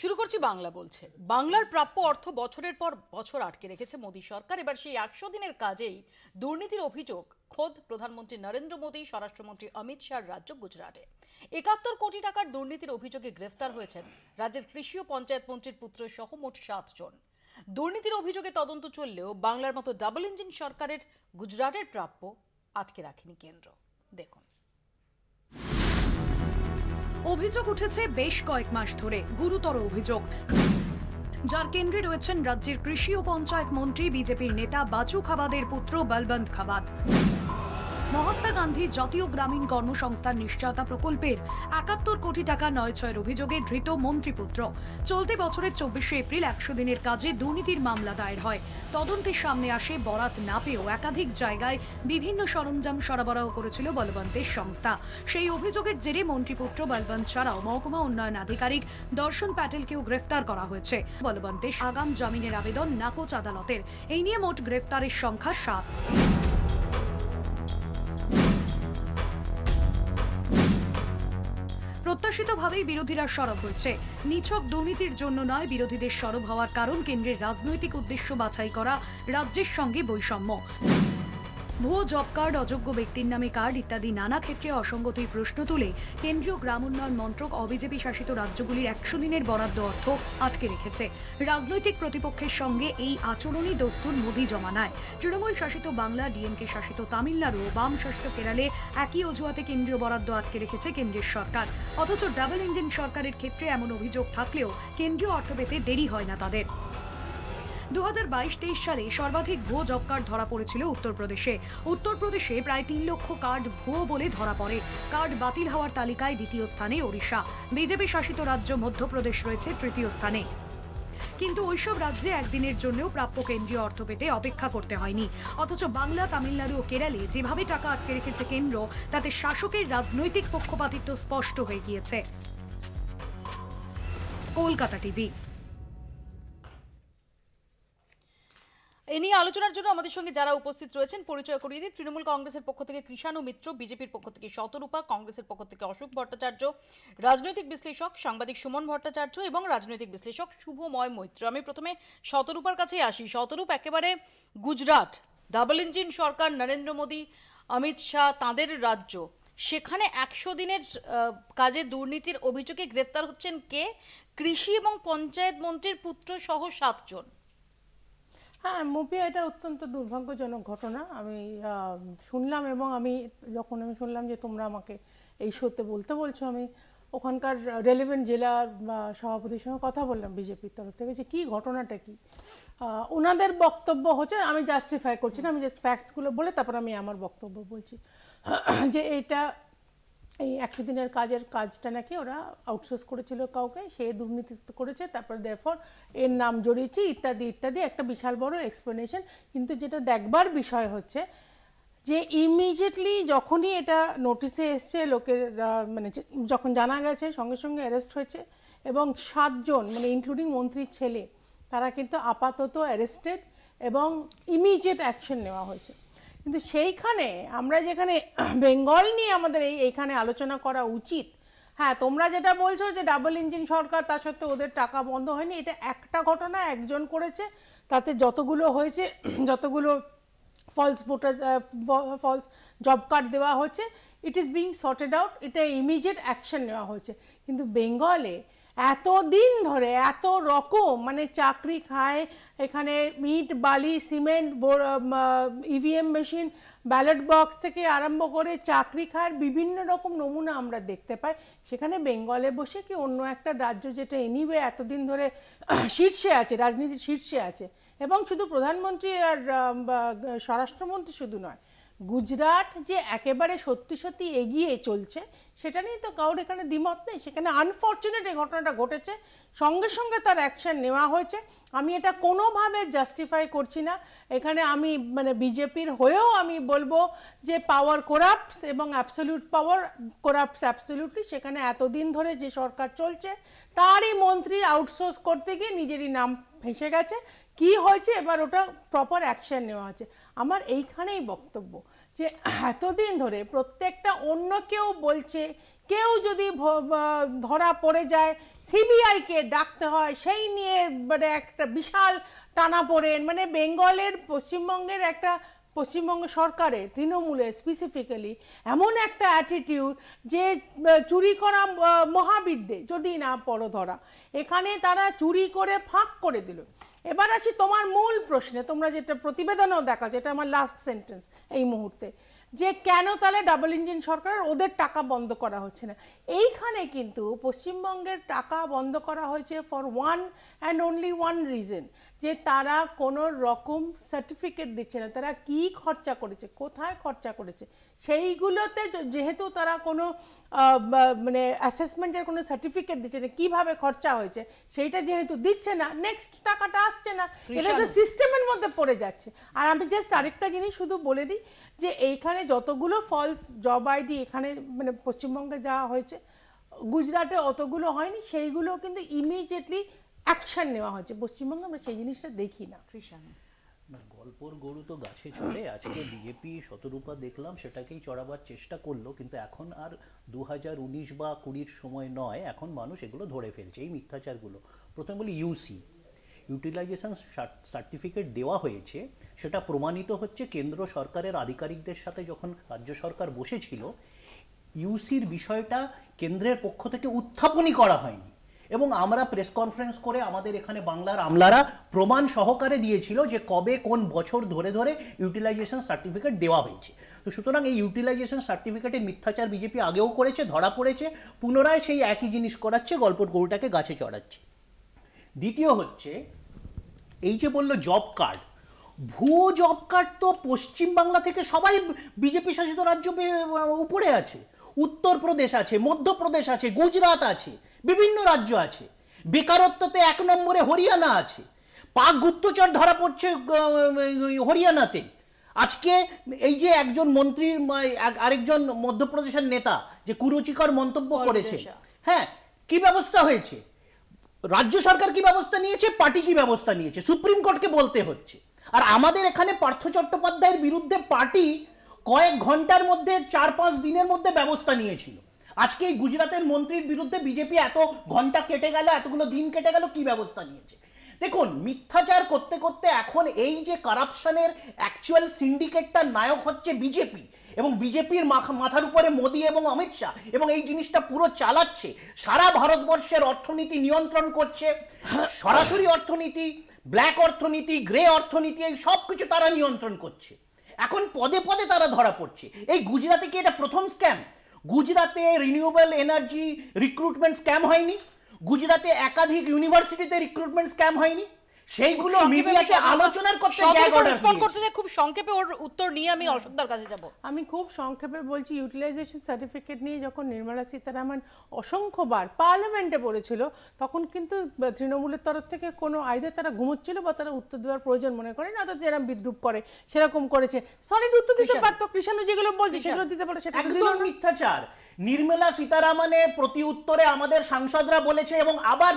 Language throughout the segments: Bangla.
শুরু করছি বাংলা বলছে। বাংলার প্রাপ্য অর্থ বছরের পর বছর আটকে রেখেছে মোদী সরকার। এবার সেই 100 দিনের কাজেই দুর্নীতির অভিযোগ খোদ প্রধানমন্ত্রী নরেন্দ্র মোদী, স্বরাষ্ট্রমন্ত্রী অমিত শাহর রাজ্য গুজরাটে। 71 কোটি টাকার দুর্নীতির অভিযোগে গ্রেফতার হয়েছেন রাজ্যের কৃষি ও পঞ্চায়েত মন্ত্রীর পুত্র সহ মোট 7 জন। দুর্নীতির অভিযোগে তদন্ত চললেও বাংলার মতো ডাবল ইঞ্জিন সরকারের গুজরাটের প্রাপ্য আটকে রাখেনি কেন্দ্র। দেখুন, অভিযোগ উঠেছে বেশ কয়েক মাস ধরে, গুরুতর অভিযোগ, যার কেন্দ্রে রয়েছেন রাজ্যের কৃষি ও পঞ্চায়েত মন্ত্রী বিজেপির নেতা বাচু খাবাদের পুত্র বলবন্ত খাবাদ। মহাত্মা গান্ধী জাতীয় গ্রামীণ কর্মসংস্থান নিশ্চয়তা প্রকল্পের 71 কোটি টাকা নয়ছয়ের অভিযোগে ধৃত মন্ত্রীপুত্র। চলতি বছরের 24শে এপ্রিল 100 দিনের কাজে দুর্নীতির মামলা দায়ের হয়। তদন্তের সামনে আসে বরাত না পেয়েও একাধিক জায়গায় বিভিন্ন সরঞ্জাম সরবরাহ করেছিল বলবন্তের সংস্থা। সেই অভিযোগের জেরে মন্ত্রীপুত্র বলবন্ত ছাড়াও মহকুমা উন্নয়ন আধিকারিক দর্শন প্যাটেলকেও গ্রেফতার করা হয়েছে। বলবন্তের আগাম জামিনের আবেদন নাকচ আদালতের। এই নিয়ে মোট গ্রেফতারের সংখ্যা 7। প্রত্যাশিতভাবেই বিরোধীরা সরব হয়েছে। নিছক দুর্নীতির জন্য নয়, বিরোধীদের সরব হওয়ার কারণ কেন্দ্রের রাজনৈতিক উদ্দেশ্য বাছাই করা রাজ্যের সঙ্গে বৈষম্য। ভুয়ো জব কার্ড, অযোগ্য ব্যক্তির নামে কার্ড ইত্যাদি নানা ক্ষেত্রে অসঙ্গতির প্রশ্ন তুলে কেন্দ্রীয় গ্রাম উন্নয়ন মন্ত্রক অবিজেপি শাসিত রাজ্যগুলির 100 দিনের বরাদ্দ অর্থ আটকে রেখেছে। রাজনৈতিক প্রতিপক্ষের সঙ্গে এই আচরণই দস্তুর মোদী জমানায়। তৃণমূল শাসিত বাংলা, ডিএমকে শাসিত তামিলনাড়ু ও বাম শাসিত কেরালে একই অজুহাতে কেন্দ্রীয় বরাদ্দ আটকে রেখেছে কেন্দ্রের সরকার। অথচ ডাবল ইঞ্জিন সরকারের ক্ষেত্রে এমন অভিযোগ থাকলেও কেন্দ্রীয় অর্থ পেতে দেরি হয় না তাদের। 2022-23 সালে সর্বাধিক ভুয়ো জব কার্ড ধরা পড়েছিল উত্তরপ্রদেশে। উত্তরপ্রদেশে প্রায় 3 লক্ষ কার্ড ভুয়ো বলে ধরা পড়ে। কার্ড বাতিল হওয়ার তালিকায় দ্বিতীয় স্থানে ওড়িশা। বিজেপি শাসিত রাজ্য মধ্যপ্রদেশ রয়েছে তৃতীয় স্থানে। কিন্তু ওইসব রাজ্যে একদিনের জন্যও প্রাপ্য কেন্দ্রীয় অর্থ পেতে অপেক্ষা করতে হয়নি। অথচ বাংলা, তামিলনাড়ু ও কেরালে যেভাবে টাকা আটকে রেখেছে কেন্দ্র, তাতে শাসকের রাজনৈতিক পক্ষপাতিত্ব স্পষ্ট হয়ে গিয়েছে। কলকাতা টিভি। এ নিয়ে আলোচনার জন্য আমাদের সঙ্গে যারা উপস্থিত রয়েছেন পরিচয় করিয়ে দিই। তৃণমূল কংগ্রেসের পক্ষ থেকে কৃষাণু মিত্র, বিজেপির পক্ষ থেকে শতরূপা, কংগ্রেসের পক্ষ থেকে অশোক ভট্টাচার্য, রাজনৈতিক বিশ্লেষক সাংবাদিক সুমন ভট্টাচার্য এবং রাজনৈতিক বিশ্লেষক শুভময় মৈত্র। আমি প্রথমে শতরূপার কাছেই আসি। শতরূপ, একেবারে গুজরাট, ডাবল ইঞ্জিন সরকার, নরেন্দ্র মোদী, অমিত শাহ, তাঁদের রাজ্য, সেখানে 100 দিনের কাজে দুর্নীতির অভিযোগে গ্রেফতার হচ্ছেন কে? কৃষি এবং পঞ্চায়েত মন্ত্রীর পুত্র সহ 7 জন। হ্যাঁ, মুভি এটা অত্যন্ত দুর্ভাগ্যজনক ঘটনা। আমি শুনলাম, এবং যখন আমি শুনলাম যে তোমরা আমাকে এই শোতে বলতে বলছো, আমি ওখানকার রেলেভেন্ট জেলার সভাপতির সঙ্গে কথা বললাম বিজেপির তরফ থেকে, যে কী ঘটনাটা কী। ওনাদের বক্তব্য হচ্ছে, আমি জাস্টিফাই করছি না, আমি জাস্ট ফ্যাক্টসগুলো বলে তারপর আমি আমার বক্তব্য বলছি, যে এই 100 দিনের কাজটা নাকি ওরা আউটসোর্স করেছিল কাউকে, সে দুর্নীতি করেছে, তারপর দেরফর এর নাম জড়িয়েছে ইত্যাদি ইত্যাদি, একটা বিশাল বড় এক্সপ্লেনেশন। কিন্তু যেটা দেখবার বিষয় হচ্ছে যে ইমিডিয়েটলি যখনই এটা নোটিশে এসছে, লোকের মানে যখন জানা গেছে, সঙ্গে সঙ্গে অ্যারেস্ট হয়েছে, এবং 7 জন মানে ইনক্লুডিং মন্ত্রীর ছেলে, তারা কিন্তু আপাতত অ্যারেস্টেড এবং ইমিডিয়েট অ্যাকশন নেওয়া হয়েছে। কিন্তু সেইখানে আমরা যেখানে বেঙ্গল নিয়ে আমাদের এইখানে আলোচনা করা উচিত। হ্যাঁ, তোমরা যেটা বলছো যে ডাবল ইঞ্জিন সরকার, তা সত্ত্বেও ওদের টাকা বন্ধ হয়নি, এটা একটা ঘটনা, একজন করেছে, তাতে যতগুলো হয়েছে, যতগুলো ফলস জব কার্ড দেওয়া হচ্ছে, it is being sorted out, এটা ইমিডিয়েট অ্যাকশন নেওয়া হয়েছে। কিন্তু বেঙ্গলে এতদিন ধরে এত রকম মানে চাকরি খায়, এখানে ইট, বালি, cement, EVM machine, ballot box থেকে আরম্ভ করে চাকরি খায় বিভিন্ন রকম নমুনা আমরা দেখতে পাই। সেখানে বেঙ্গলে বসে কি অন্য একটা রাজ্য, যেটা এনিওয়ে এতদিন ধরে শীর্ষে আছে, রাজনীতির শীর্ষে আছে, এবং শুধু প্রধানমন্ত্রী আর স্বরাষ্ট্রমন্ত্রী শুধু নয়, গুজরাট যে একেবারে সত্যি সত্যি এগিয়ে চলছে, সেটা নিয়ে তো কারোর এখানে দ্বিমত নেই। সেখানে আনফর্চুনেট এই ঘটনাটা ঘটেছে, সঙ্গে সঙ্গে তার অ্যাকশন নেওয়া হয়েছে। আমি এটা কোনোভাবে জাস্টিফাই করছি না। এখানে আমি মানে বিজেপির হয়েও আমি বলবো যে পাওয়ার করাপ্টস, এবং অ্যাবসলিউট পাওয়ার করাপ্টস অ্যাবসলিউটলি। সেখানে এতদিন ধরে যে সরকার চলছে, তারই মন্ত্রী আউটসোর্স করতে গিয়ে নিজেরই নাম ভেসে গেছে। কি হয়েছে, এবার ওটা প্রপার অ্যাকশন নেওয়া আছে। আমার এইখানেই বক্তব্য যে এতদিন ধরে প্রত্যেকটা অন্য কেউ বলছে, কেউ যদি ধরা পড়ে যায়, সিবিআইকে ডাকতে হয় সেই নিয়ে মানে একটা বিশাল টানাপোড়েন, মানে বেঙ্গলের পশ্চিমবঙ্গের একটা পশ্চিমবঙ্গ সরকারের তৃণমূলের স্পেসিফিক্যালি এমন একটা অ্যাটিটিউড যে চুরি করা মহাবিদ্যে যদি না পড়ো ধরা, এখানে তারা চুরি করে ফাঁক করে দিল। এবার আসি তোমার মূল প্রশ্নে, তোমরা যেটা প্রতিবেদনেও দেখা, যেটা আমার লাস্ট সেন্টেন্স এই মুহূর্তে, যে কেন তাহলে ডাবল ইঞ্জিন সরকার ওদের টাকা বন্ধ করা হচ্ছে না। এইখানে কিন্তু পশ্চিমবঙ্গের টাকা বন্ধ করা হয়েছে for one and only one reason, যে তারা কোনো রকম সার্টিফিকেট দিচ্ছে না, তারা কি খরচা করেছে, কোথায় খরচা করেছে সেইগুলোতে যেহেতু তারা কোনো মানে অ্যাসেসমেন্টের কোনো সার্টিফিকেট দিচ্ছে না, কীভাবে খরচা হয়েছে সেইটা যেহেতু দিচ্ছে না, নেক্সট টাকাটা আসছে না, এটা তো সিস্টেমের মধ্যে পড়ে যাচ্ছে। আর আমি জাস্ট আরেকটা জিনিস শুধু বলে দিই, যে এইখানে যতগুলো ফলস জব আইডি এখানে মানে পশ্চিমবঙ্গে যাওয়া হয়েছে, গুজরাটে অতগুলো হয়নি, সেইগুলো কিন্তু ইমিডিয়েটলি অ্যাকশন নেওয়া হয়েছে। পশ্চিমবঙ্গে আমরা সেই জিনিসটা দেখি না। না, গল্পর গরু তো গাছে চড়ে। আজকে বিজেপি শতরূপা দেখলাম সেটাকেই চড়াবার চেষ্টা করলো, কিন্তু এখন আর 2019 বা 20 সময় নয়, এখন মানুষ এগুলো ধরে ফেলছে এই মিথ্যাচারগুলো। প্রথমে বলি ইউসি ইউটিলাইজেশন সার্টিফিকেট দেওয়া হয়েছে, সেটা প্রমাণিত হচ্ছে কেন্দ্র সরকারের আধিকারিকদের সাথে যখন রাজ্য সরকার বসেছিল, ইউসির বিষয়টা কেন্দ্রের পক্ষ থেকে উত্থাপনই করা হয়নি, এবং আমরা প্রেস কনফারেন্স করে আমাদের এখানে বাংলার আমলারা প্রমাণ সহকারে দিয়েছিল যে কবে কোন বছর ধরে ধরে ইউটিলাইজেশন সার্টিফিকেট দেওয়া হয়েছে। তো সুতরাং এই ইউটিলাইজেশন সার্টিফিকেটের মিথ্যাচার বিজেপি আগেও করেছে, ধরা পড়েছে, পুনরায় সেই একই জিনিস করাচ্ছে, গল্পর গরুটাকে গাছে চড়াচ্ছে। দ্বিতীয় হচ্ছে এই যে বললো জব কার্ড, ভুয়ো জব কার্ড তো পশ্চিমবাংলা থেকে সবাই বিজেপি শাসিত রাজ্য উপরে আছে, উত্তরপ্রদেশ আছে, মধ্যপ্রদেশ আছে, গুজরাট আছে, বিভিন্ন রাজ্য আছে। বেকারত্বতে 1 নম্বরে হরিয়ানা আছে, পাক গুপ্তচর ধরা পড়ছে হরিয়ানাতে। আজকে এই যে একজন মন্ত্রীর আরেকজন মধ্যপ্রদেশের নেতা যে কুরুচিকর মন্তব্য করেছে, হ্যাঁ, কি ব্যবস্থা হয়েছে? রাজ্য সরকার কি ব্যবস্থা নিয়েছে, পার্টি কি ব্যবস্থা নিয়েছে, সুপ্রিম কোর্টকে বলতে হচ্ছে। আর আমাদের এখানে পার্থ চট্টোপাধ্যায়ের বিরুদ্ধে পার্টি কয়েক ঘন্টার মধ্যে 4-5 দিনের মধ্যে ব্যবস্থা নিয়েছিল। আজকে এই গুজরাটের মন্ত্রীর বিরুদ্ধে বিজেপি এত ঘন্টা কেটে গেল, এতগুলো দিন কেটে গেল, কি ব্যবস্থা নিয়েছে? দেখুন, মিথ্যাচার করতে করতে এখন এই যে কারাপশনের অ্যাকচুয়াল সিন্ডিকেটটার নায়ক হচ্ছে বিজেপি, এবং বিজেপির মাথার উপরে মোদি এবং অমিত শাহ, এবং এই জিনিসটা পুরো চালাচ্ছে, সারা ভারতবর্ষের অর্থনীতি নিয়ন্ত্রণ করছে, সরাসরি অর্থনীতি, ব্ল্যাক অর্থনীতি, গ্রে অর্থনীতি, এই সব কিছু তারা নিয়ন্ত্রণ করছে। এখন পদে পদে তারা ধরা পড়ছে। এই গুজরাটে কি এটা প্রথম স্ক্যাম? গুজরাটে রিনিউয়েবল এনার্জি রিক্রুটমেন্ট স্ক্যাম হয়নি? গুজরাটে একাধিক ইউনিভার্সিটিতে রিক্রুটমেন্ট স্ক্যাম হয়নি? সেইগুলো মিডিয়াতে আলোচনার করতে খুব সংক্ষেপে ওর উত্তর নিয়ে আমি অশোকদার কাছে যাব। আমি খুব সংক্ষেপে বলছি, ইউটিলাইজেশন সার্টিফিকেট নিয়ে যখন নির্মলা সীতারামন অসংখ্যবার পার্লামেন্টে বলেছিল, তখন কিন্তু তৃণমূলের তরফ থেকে কোনো আইদার তারা ঘুমোচ্ছিল বা তারা উত্তর দেওয়ার প্রয়োজন মনে করে না, অর্থাৎ যেরকম বিদ্রুপ করে সেরকম করেছে। সলিড উত্তর দিতে পারতো, কৃষাণু যেগুলো বলছে সেগুলো দিতে পারতো, সেটা একদম মিথ্যাচার। নির্মলা সীতারামনের প্রতি উত্তরে আমাদের সাংসদরা বলেছে, এবং আবার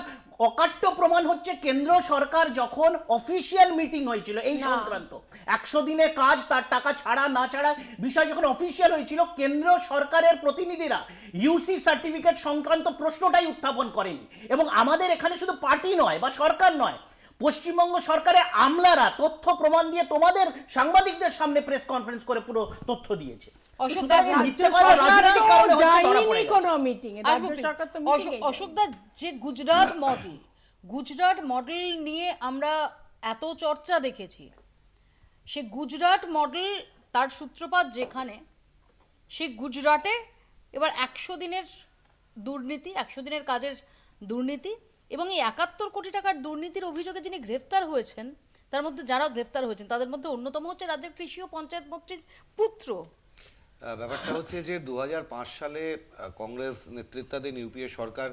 অকাট্য প্রমাণ হচ্ছে কেন্দ্র সরকার যখন অফিসিয়াল মিটিং হয়েছিল এই সংক্রান্ত 100 দিনে কাজ, তার টাকা ছাড়া না ছাড়া বিষয় যখন অফিসিয়াল হয়েছিল, কেন্দ্র সরকারের প্রতিনিধিরা ইউসি সার্টিফিকেট সংক্রান্ত প্রশ্নটাই উত্থাপন করেনি। এবং আমাদের এখানে শুধু পার্টি নয় বা সরকার নয়, পশ্চিমবঙ্গ সরকারের আমলারা তথ্য প্রমাণ দিয়ে তোমাদের সাংবাদিকদের সামনে প্রেস কনফারেন্স করে পুরো তথ্য দিয়েছে। অশোকদা, যে গুজরাট মডেল নিয়ে আমরা এত চর্চা দেখেছি, সে গুজরাট মডেল তার সূত্রপাত যেখানে, সে গুজরাটে এবার 100 দিনের দুর্নীতি, 100 দিনের কাজের দুর্নীতি, এবং এই 71 কোটি টাকার দুর্নীতির অভিযোগে যিনি গ্রেফতার হয়েছেন, তার মধ্যে যারা গ্রেফতার হয়েছেন তাদের মধ্যে অন্যতম হচ্ছে রাজ্যের কৃষি ও পঞ্চায়েত মন্ত্রীর পুত্র। ব্যাপারটা হচ্ছে যে 2005 সালে কংগ্রেস নেতৃত্বাধীন ইউপিএ সরকার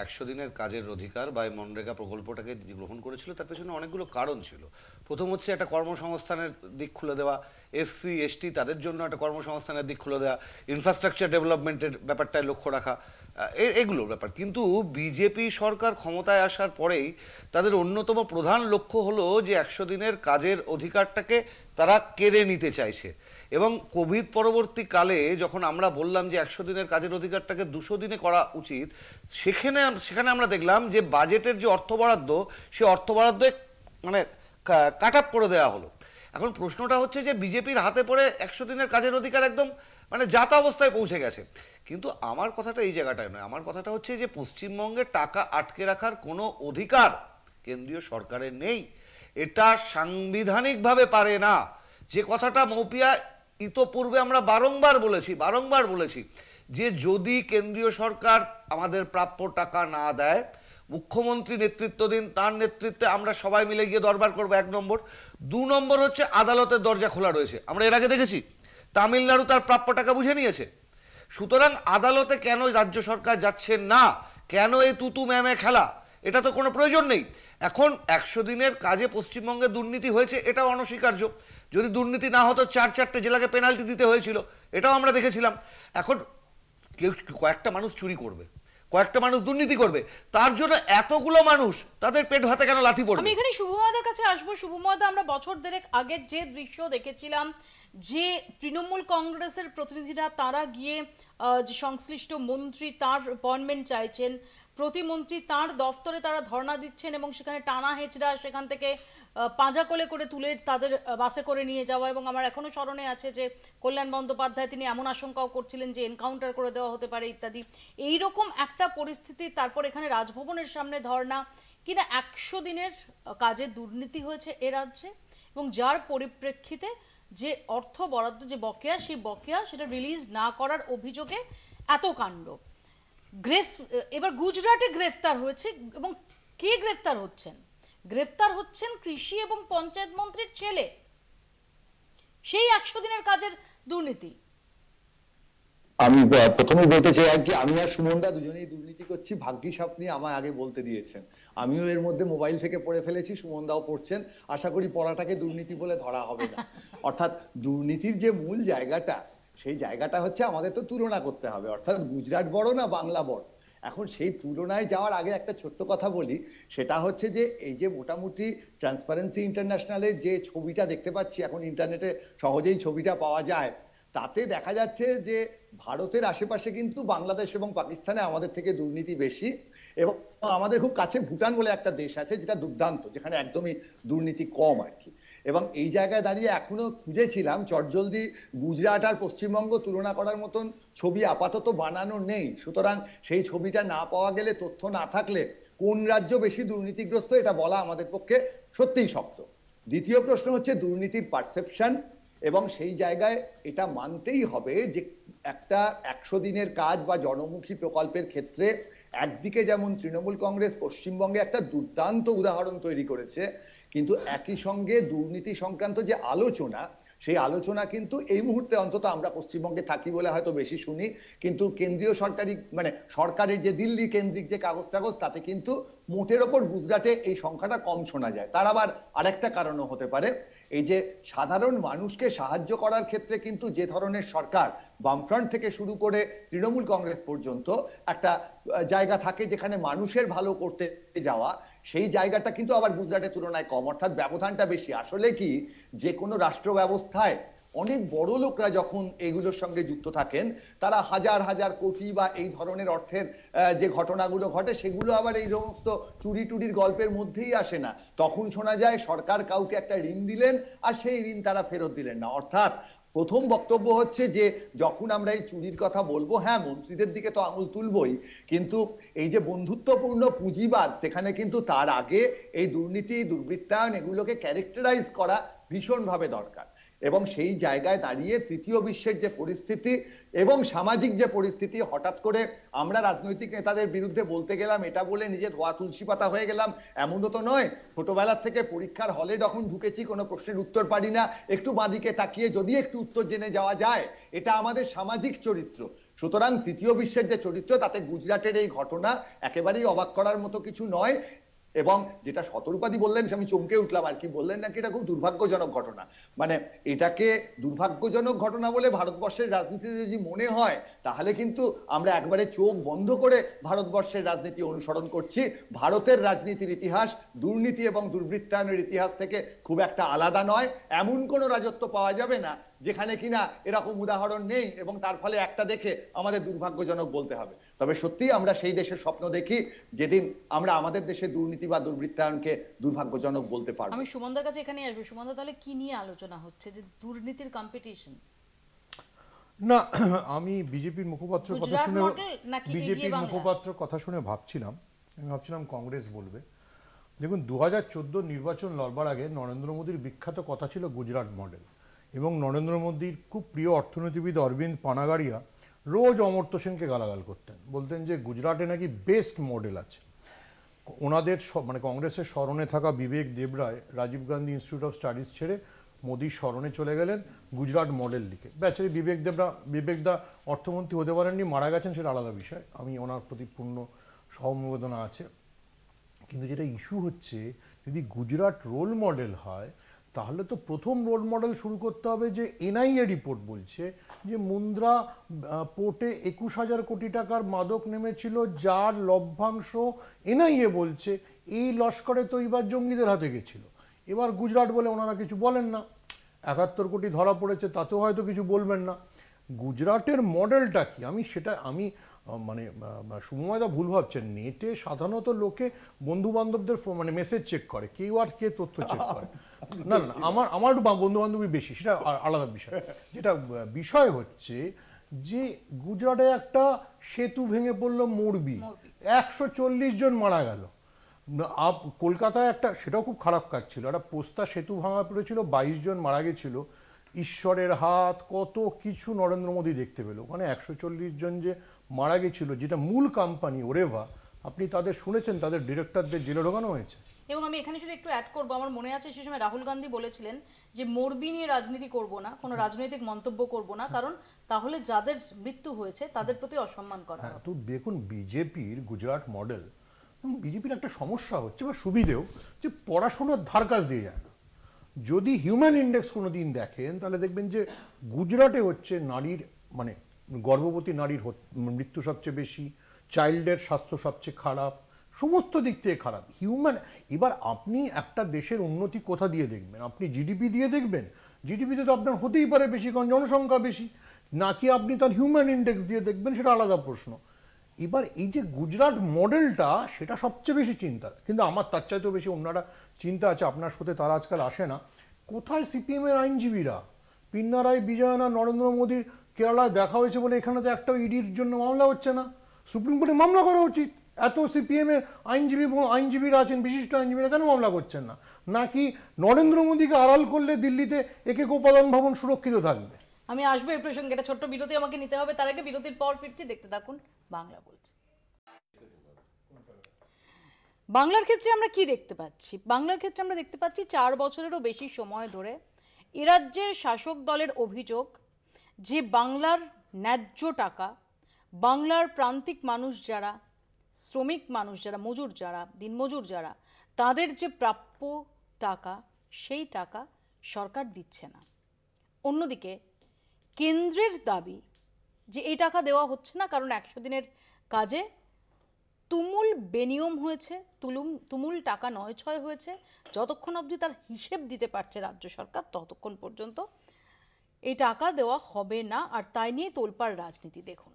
100 দিনের কাজের অধিকার বা মনরেগা প্রকল্পটাকে গ্রহণ করেছিল। তার পেছনে অনেকগুলো কারণ ছিল। প্রথম হচ্ছে একটা কর্মসংস্থানের দিক খুলে দেওয়া, এসসি এসটি তাদের জন্য একটা কর্মসংস্থানের দিক খুলে দেওয়া, ইনফ্রাস্ট্রাকচার ডেভেলপমেন্টের ব্যাপারটায় লক্ষ্য রাখা, এগুলোর ব্যাপার। কিন্তু বিজেপি সরকার ক্ষমতায় আসার পরেই তাদের অন্যতম প্রধান লক্ষ্য হলো যে 100 দিনের কাজের অধিকারটাকে তারা কেড়ে নিতে চাইছে। এবং কোভিড পরবর্তীকালে যখন আমরা বললাম যে 100 দিনের কাজের অধিকারটাকে 200 দিনে করা উচিত, সেখানে আমরা দেখলাম যে বাজেটের যে অর্থ বরাদ্দ, সে অর্থ বরাদ্দ মানে কাট আপ করে দেওয়া হলো। এখন প্রশ্নটা হচ্ছে যে বিজেপির হাতে পড়ে 100 দিনের কাজের অধিকার একদম মানে যাতা অবস্থায় পৌঁছে গেছে। কিন্তু আমার কথাটা এই জায়গাটায় নয়, আমার কথাটা হচ্ছে যে পশ্চিমবঙ্গে টাকা আটকে রাখার কোনো অধিকার কেন্দ্রীয় সরকারের নেই, এটা সাংবিধানিকভাবে পারে না। যে কথাটা মৌপিয়া ইতোপূর্বে আমরা বারংবার বলেছি যে যদি কেন্দ্রীয় সরকার আমাদের প্রাপ্য টাকা না দেয়, মুখ্যমন্ত্রী নেতৃত্ব দিন, তার নেতৃত্বে আমরা সবাই মিলে গিয়ে দরবার করবো, 1 নম্বর। 2 নম্বর হচ্ছে আদালতের দরজা খোলা রয়েছে, আমরা এর আগে দেখেছি তামিলনাড়ু তার প্রাপ্য টাকা বুঝে নিয়েছে। সুতরাং আদালতে কেন রাজ্য সরকার যাচ্ছে না, কেন এই তুতু ম্যামে খেলা, এটা তো কোনো প্রয়োজন নেই। এখন 100 দিনের কাজে পশ্চিমবঙ্গে দুর্নীতি হয়েছে, এটাও অনস্বীকার্য। যদি দুর্নীতি না হতো 4-4টে জেলাকে পেনাল্টি দিতে হয়েছিল, এটাও আমরা দেখেছিলাম। এখন কয়েকটা মানুষ চুরি করবে, কয়েকটা মানুষ দুর্নীতি করবে, তার জন্য এতগুলো মানুষ তাদের পেট ভাতে কেন লাথি পড়বে? আমি এখানে শুভময়দার কাছে আসবো। শুভময়দা, আমরা বছর দেড়েক আগের যে দৃশ্য দেখেছিলাম যে তৃণমূল কংগ্রেসের প্রতিনিধিরা তারা গিয়ে যে সংশ্লিষ্ট মন্ত্রী তার অ্যাপয়েন্টমেন্ট চাইছেন, প্রতিমন্ত্রী তার দফতরে তারা ধর্ণা দিচ্ছেন এবং সেখানে টানা হেঁচড়া, সেখান থেকে পাঁজা কোলে করে তুলে তাদের বাসে করে নিয়ে যাওয়া। এবং আমার এখনো স্মরণে আছে যে কল্যাণ বন্দ্যোপাধ্যায় তিনি এমন আশঙ্কাও করছিলেন যে এনকাউন্টার করে দেওয়া হতে পারে ইত্যাদি। এইরকম একটা পরিস্থিতি, তারপর এখানে রাজভবনের সামনে ধর্ণা, কিনা 100 দিনের কাজে দুর্নীতি হয়েছে এ রাজ্যে, এবং যার পরিপ্রেক্ষিতে যে অর্থ বরাদ্দ, যে বকেয়া, সেই বকেয়া সেটা রিলিজ না করার অভিযোগে এত কাণ্ড। এবার গুজরাটে গ্রেফতার হয়েছে, এবং কে গ্রেফতার হচ্ছেন? গ্রেফতার হচ্ছেন কৃষি এবং পঞ্চায়েত মন্ত্রীর ছেলে, সেই 100 দিনের কাজের দুর্নীতি। আমি প্রথমে বলতে চাই আর কি, আমি আর সুমনদা দুজনেই দুর্নীতি করছি, ভাগ্যিস আপনি আমায় আগে বলতে দিয়েছেন। আমিও এর মধ্যে মোবাইল থেকে পড়ে ফেলেছি, সুমনদাও পড়ছেন, আশা করি পড়াটাকে দুর্নীতি বলে ধরা হবে না। অর্থাৎ দুর্নীতির যে মূল জায়গাটা, সেই জায়গাটা হচ্ছে আমাদের তো তুলনা করতে হবে, অর্থাৎ গুজরাট বড় না বাংলা বড়। এখন সেই তুলনায় যাওয়ার আগে একটা ছোট্ট কথা বলি, সেটা হচ্ছে যে এই যে মোটামুটি ট্রান্সপারেন্সি ইন্টারন্যাশনালের যে ছবিটা দেখতে পাচ্ছি, এখন ইন্টারনেটে সহজেই ছবিটা পাওয়া যায়, তাতে দেখা যাচ্ছে যে ভারতের আশেপাশে কিন্তু বাংলাদেশ এবং পাকিস্তানে আমাদের থেকে দুর্নীতি বেশি, এবং আমাদের খুব কাছে ভুটান বলে একটা দেশ আছে যেটা দুর্দান্ত, যেখানে একদমই দুর্নীতি কম আর কি। এবং এই জায়গায় দাঁড়িয়ে এখনো খুঁজেছিলাম, চটজলদি গুজরাট আর পশ্চিমবঙ্গ তুলনা করার মতন ছবি আপাতত বানানো নেই। সুতরাং সেই ছবিটা না পাওয়া গেলে, তথ্য না থাকলে কোন রাজ্য বেশি দুর্নীতিগ্রস্ত এটা বলা আমাদের পক্ষে সত্যিই শক্ত। দ্বিতীয় প্রশ্ন হচ্ছে দুর্নীতির পারসেপশন, এবং সেই জায়গায় এটা মানতেই হবে যে একটা 100 দিনের কাজ বা জনমুখী প্রকল্পের ক্ষেত্রে একদিকে যেমন তৃণমূল কংগ্রেস পশ্চিমবঙ্গে একটা দুর্দান্ত উদাহরণ তৈরি করেছে, কিন্তু একই সঙ্গে দুর্নীতি সংক্রান্ত যে আলোচনা, সেই আলোচনা কিন্তু এই মুহূর্তে অন্তত আমরা পশ্চিমবঙ্গে থাকি বলে হয়তো বেশি শুনি, কিন্তু কেন্দ্রীয় সরকারি মানে সরকারের যে দিল্লি কেন্দ্রিক যে কাগজ টাগজ, তাতে কিন্তু মোটের ওপর গুজরাটে এই সংখ্যাটা কম শোনা যায়। তার আবার আরেকটা কারণও হতে পারে, এই যে সাধারণ মানুষকে সাহায্য করার ক্ষেত্রে কিন্তু যে ধরনের সরকার, বামফ্রন্ট থেকে শুরু করে তৃণমূল কংগ্রেস পর্যন্ত একটা জায়গা থাকে যেখানে মানুষের ভালো করতে যাওয়া, সেই জায়গাটা কিন্তু আবার গুজরাটের তুলনায় কম, অর্থাৎ ব্যবধানটা বেশি। আসলে কি, যে কোনো রাষ্ট্র ব্যবস্থায় অনেক বড় লোকরা যখন এগুলোর সঙ্গে যুক্ত থাকেন, তারা হাজার হাজার কোটি বা এই ধরনের অর্থের যে ঘটনাগুলো ঘটে, সেগুলো আবার এই সমস্ত চুরি টুরির গল্পের মধ্যেই আসে না। তখন শোনা যায় সরকার কাউকে একটা ঋণ দিলেন আর সেই ঋণ তারা ফেরত দিলেন না। অর্থাৎ প্রথম বক্তব্য হচ্ছে যে যখন আমরা এই চুরির কথা বলবো, হ্যাঁ মন্ত্রীদের দিকে তো আঙুল তুলবই, কিন্তু এই যে বন্ধুত্বপূর্ণ পুঁজিবাদ, সেখানে কিন্তু তার আগে এই দুর্নীতি, দুর্বৃত্তায়ন এগুলোকে ক্যারেক্টারাইজ করা ভীষণভাবে দরকার। এবং সেই জায়গায় দাঁড়িয়ে তৃতীয় বিশ্বের যে পরিস্থিতি এবং সামাজিক যে পরিস্থিতি, হঠাৎ করে আমরা রাজনৈতিক নেতাদের বিরুদ্ধে বলতে গেলাম, এটা বলে নিজে ধোয়া তুলসী পাতা হয়ে গেলাম, এমনও তো নয়। ছোটবেলার থেকে পরীক্ষার হলে যখন ঢুকেছি, কোনো প্রশ্নের উত্তর পারি না, একটু বাঁদিকে তাকিয়ে যদি একটু উত্তর জেনে যাওয়া যায়, এটা আমাদের সামাজিক চরিত্র। সুতরাং তৃতীয় বিশ্বের যে চরিত্র, তাতে গুজরাটের এই ঘটনা একেবারেই অবাক করার মতো কিছু নয়। এবং যেটা শতরূপাদি বললেন, আমি চমকে উঠলাম আর কি, বললেন নাকি এটা খুব দুর্ভাগ্যজনক ঘটনা। মানে এটাকে দুর্ভাগ্যজনক ঘটনা বলে ভারতবর্ষের রাজনীতিতে যদি মনে হয়, তাহলে কিন্তু আমরা একবারে চোখ বন্ধ করে ভারতবর্ষের রাজনীতি অনুসরণ করছি। ভারতের রাজনীতির ইতিহাস দুর্নীতি এবং দুর্বৃত্তায়নের ইতিহাস থেকে খুব একটা আলাদা নয়। এমন কোনো রাজত্ব পাওয়া যাবে না যেখানে কিনা এরকম উদাহরণ নেই, এবং তার ফলে একটা দেখে আমাদের দুর্ভাগ্যজনক বলতে হবে। তবে সত্যিই আমরা সেই দেশের স্বপ্ন দেখি যেদিন আমরা আমাদের দেশে দুর্নীতি বা দুর্বৃত্তায়নকে দুর্ভাগ্যজনক বলতে পারবো। আমি সুমনদার কাছে এখানে আসবো। সুমনদা, তাহলে কি নিয়ে আলোচনা হচ্ছে? যে দুর্নীতির কম্পিটিশন? না, আমি বিজেপির মুখপাত্রের কথা গুজরাট শুনে মডেল নাকি এগিয়ে বিজেপির বাংলা? মুখপাত্রের কথা শুনে ভাবছিলাম কংগ্রেস বলবে। দেখুন, 2014 নির্বাচন লড়বার আগে নরেন্দ্র মোদীর বিখ্যাত কথা ছিল গুজরাট মডেল, এবং নরেন্দ্র মোদীর খুব প্রিয় অর্থনীতিবিদ অরবিন্দ পানাগারিয়া রোজ অমর্ত্য সেনকে গালাগাল করতেন, বলতেন যে গুজরাটে নাকি বেস্ট মডেল আছে। ওনাদের মানে কংগ্রেসের স্মরণে থাকা Bibek Debroy Rajiv Gandhi institute of studies ছেড়ে মোদির স্মরণে চলে গেলেন গুজরাট মডেল লিখে। বেচারি বিবেকদা অর্থমন্ত্রী হতে পারেননি, মারা গেছেন, সেটা আলাদা বিষয়, আমি ওনার প্রতি পূর্ণ সমবেদনা আছে। কিন্তু যেটা ইস্যু হচ্ছে, যদি গুজরাট রোল মডেল হয় তাহলে তো প্রথম রোল মডেল শুরু করতে হবে যে এনআইএ রিপোর্ট বলছে যে মুন্দ্রা পোর্টে 21,000 কোটি টাকার মাদক নেমেছিল, যার লভ্যাংশ এনআইএ বলছে এই লস্করে তৈবার জঙ্গিদের হাতে গেছিল। এবার গুজরাট বলে ওনারা কিছু বলেন না, 71 কোটি ধরা পড়েছে তাতেও হয়তো কিছু বলবেন না। গুজরাটের মডেলটা কি, আমি মানে সুময়দা ভুল ভাবছেন। নেটে সাধারণত লোকে বন্ধু বান্ধবদের মানে মেসেজ চেক করে, কেউ আর কে তথ্য চেক করে না। আমার বন্ধু বান্ধবী বেশি, সেটা আলাদা বিষয়। যেটা বিষয় হচ্ছে যে গুজরাটে একটা সেতু ভেঙে পড়লো মোরবি, 140 জন মারা গেল। কলকাতায় একটা, সেটাও খুব খারাপ কাজ ছিল, একটা পোস্তা সেতু ভাঙা পড়েছিল, 22 জন মারা গেছিল। ঈশ্বরের হাত, কত কিছু নরেন্দ্র মোদী দেখতে পেল। ওখানে 140 জন যে মারা গেছিল, যেটা মূল কোম্পানি ওরেভা, আপনি তাদের শুনেছেন, তাদের ডিরেক্টরদের জেলে ঢোকানো হয়েছে। এবং আমি এখানে শুধু একটু অ্যাড করবো, আমার মনে আছে সে সময় রাহুল গান্ধী বলেছিলেন যে মোরবি নিয়ে রাজনীতি করব না, কোনো রাজনৈতিক মন্তব্য করব না, কারণ তাহলে যাদের মৃত্যু হয়েছে তাদের প্রতি অসম্মান করা হবে। তো দেখুন, বিজেপির গুজরাট মডেল, বিজেপির একটা সমস্যা হচ্ছে বা সুবিধেও, যে পড়াশোনার ধার কাজ দিয়ে যায় না। যদি হিউম্যান ইন্ডেক্স কোনো দিন দেখেন তাহলে দেখবেন যে গুজরাটে হচ্ছে নারীর, মানে গর্ভবতী নারীর মৃত্যু সবচেয়ে বেশি, চাইল্ডের স্বাস্থ্য সবচেয়ে খারাপ, সমস্ত দিক থেকে খারাপ। এবার আপনি একটা দেশের উন্নতি কোথা দিয়ে দেখবেন? আপনি জিডিপি দিয়ে দেখবেন? জিডিপিতে তো আপনার হতেই পারে বেশি, কারণ জনসংখ্যা বেশি, নাকি আপনি তার হিউম্যান ইন্ডেক্স দিয়ে দেখবেন, সেটা আলাদা প্রশ্ন। এবার এই যে গুজরাট মডেলটা, সেটা সবচেয়ে বেশি চিন্তা, কিন্তু আমার তার চাইতেও বেশি অন্যরা চিন্তা আছে। আপনার সাথে তারা আজকাল আসে না। কোথায় সিপিএমের আইনজীবীরা? পিন্নারাই বিজয়না নরেন্দ্র মোদীর কেরালায় দেখা হয়েছে বলে এখানে তো একটা ইডির জন্য মামলা হচ্ছে না। সুপ্রিম কোর্টে মামলা করা উচিত। এত সিপিএমের আইনজীবীরা আছেন, বিশিষ্ট আইনজীবীরা, কেন মামলা করছেন না? নাকি নরেন্দ্র মোদীকে আড়াল করলে দিল্লিতে একে উপাদান ভবন সুরক্ষিত থাকবে? আমি আসবো এই প্রসঙ্গে, একটা ছোট্ট বিরতি আমাকে নিতে হবে, তার আগে বিরতির পর ফিরছি, দেখতে থাকুন বাংলা বলছে। বাংলার ক্ষেত্রে আমরা কি দেখতে পাচ্ছি? বাংলার ক্ষেত্রে আমরা দেখতে পাচ্ছি 4 বছরেরও বেশি সময় ধরে এ রাজ্যের শাসক দলের অভিযোগ যে বাংলার ন্যায্য টাকা, বাংলার প্রান্তিক মানুষ যারা, শ্রমিক মানুষ যারা, মজুর যারা, দিনমজুর যারা, তাদের যে প্রাপ্য টাকা, সেই টাকা সরকার দিচ্ছে না। অন্যদিকে কেন্দ্রের দাবি যে এই টাকা দেওয়া হচ্ছে না কারণ 100 দিনের কাজে তুমুল বেনিয়ম হয়েছে, তুমুল টাকা নয়ছয় হয়েছে। যতক্ষণ অবধি তার হিসেব দিতে পারছে রাজ্য সরকার, ততক্ষণ পর্যন্ত এই টাকা দেওয়া হবে না, আর তাই নিয়ে তোলপাড় রাজনীতি। দেখুন,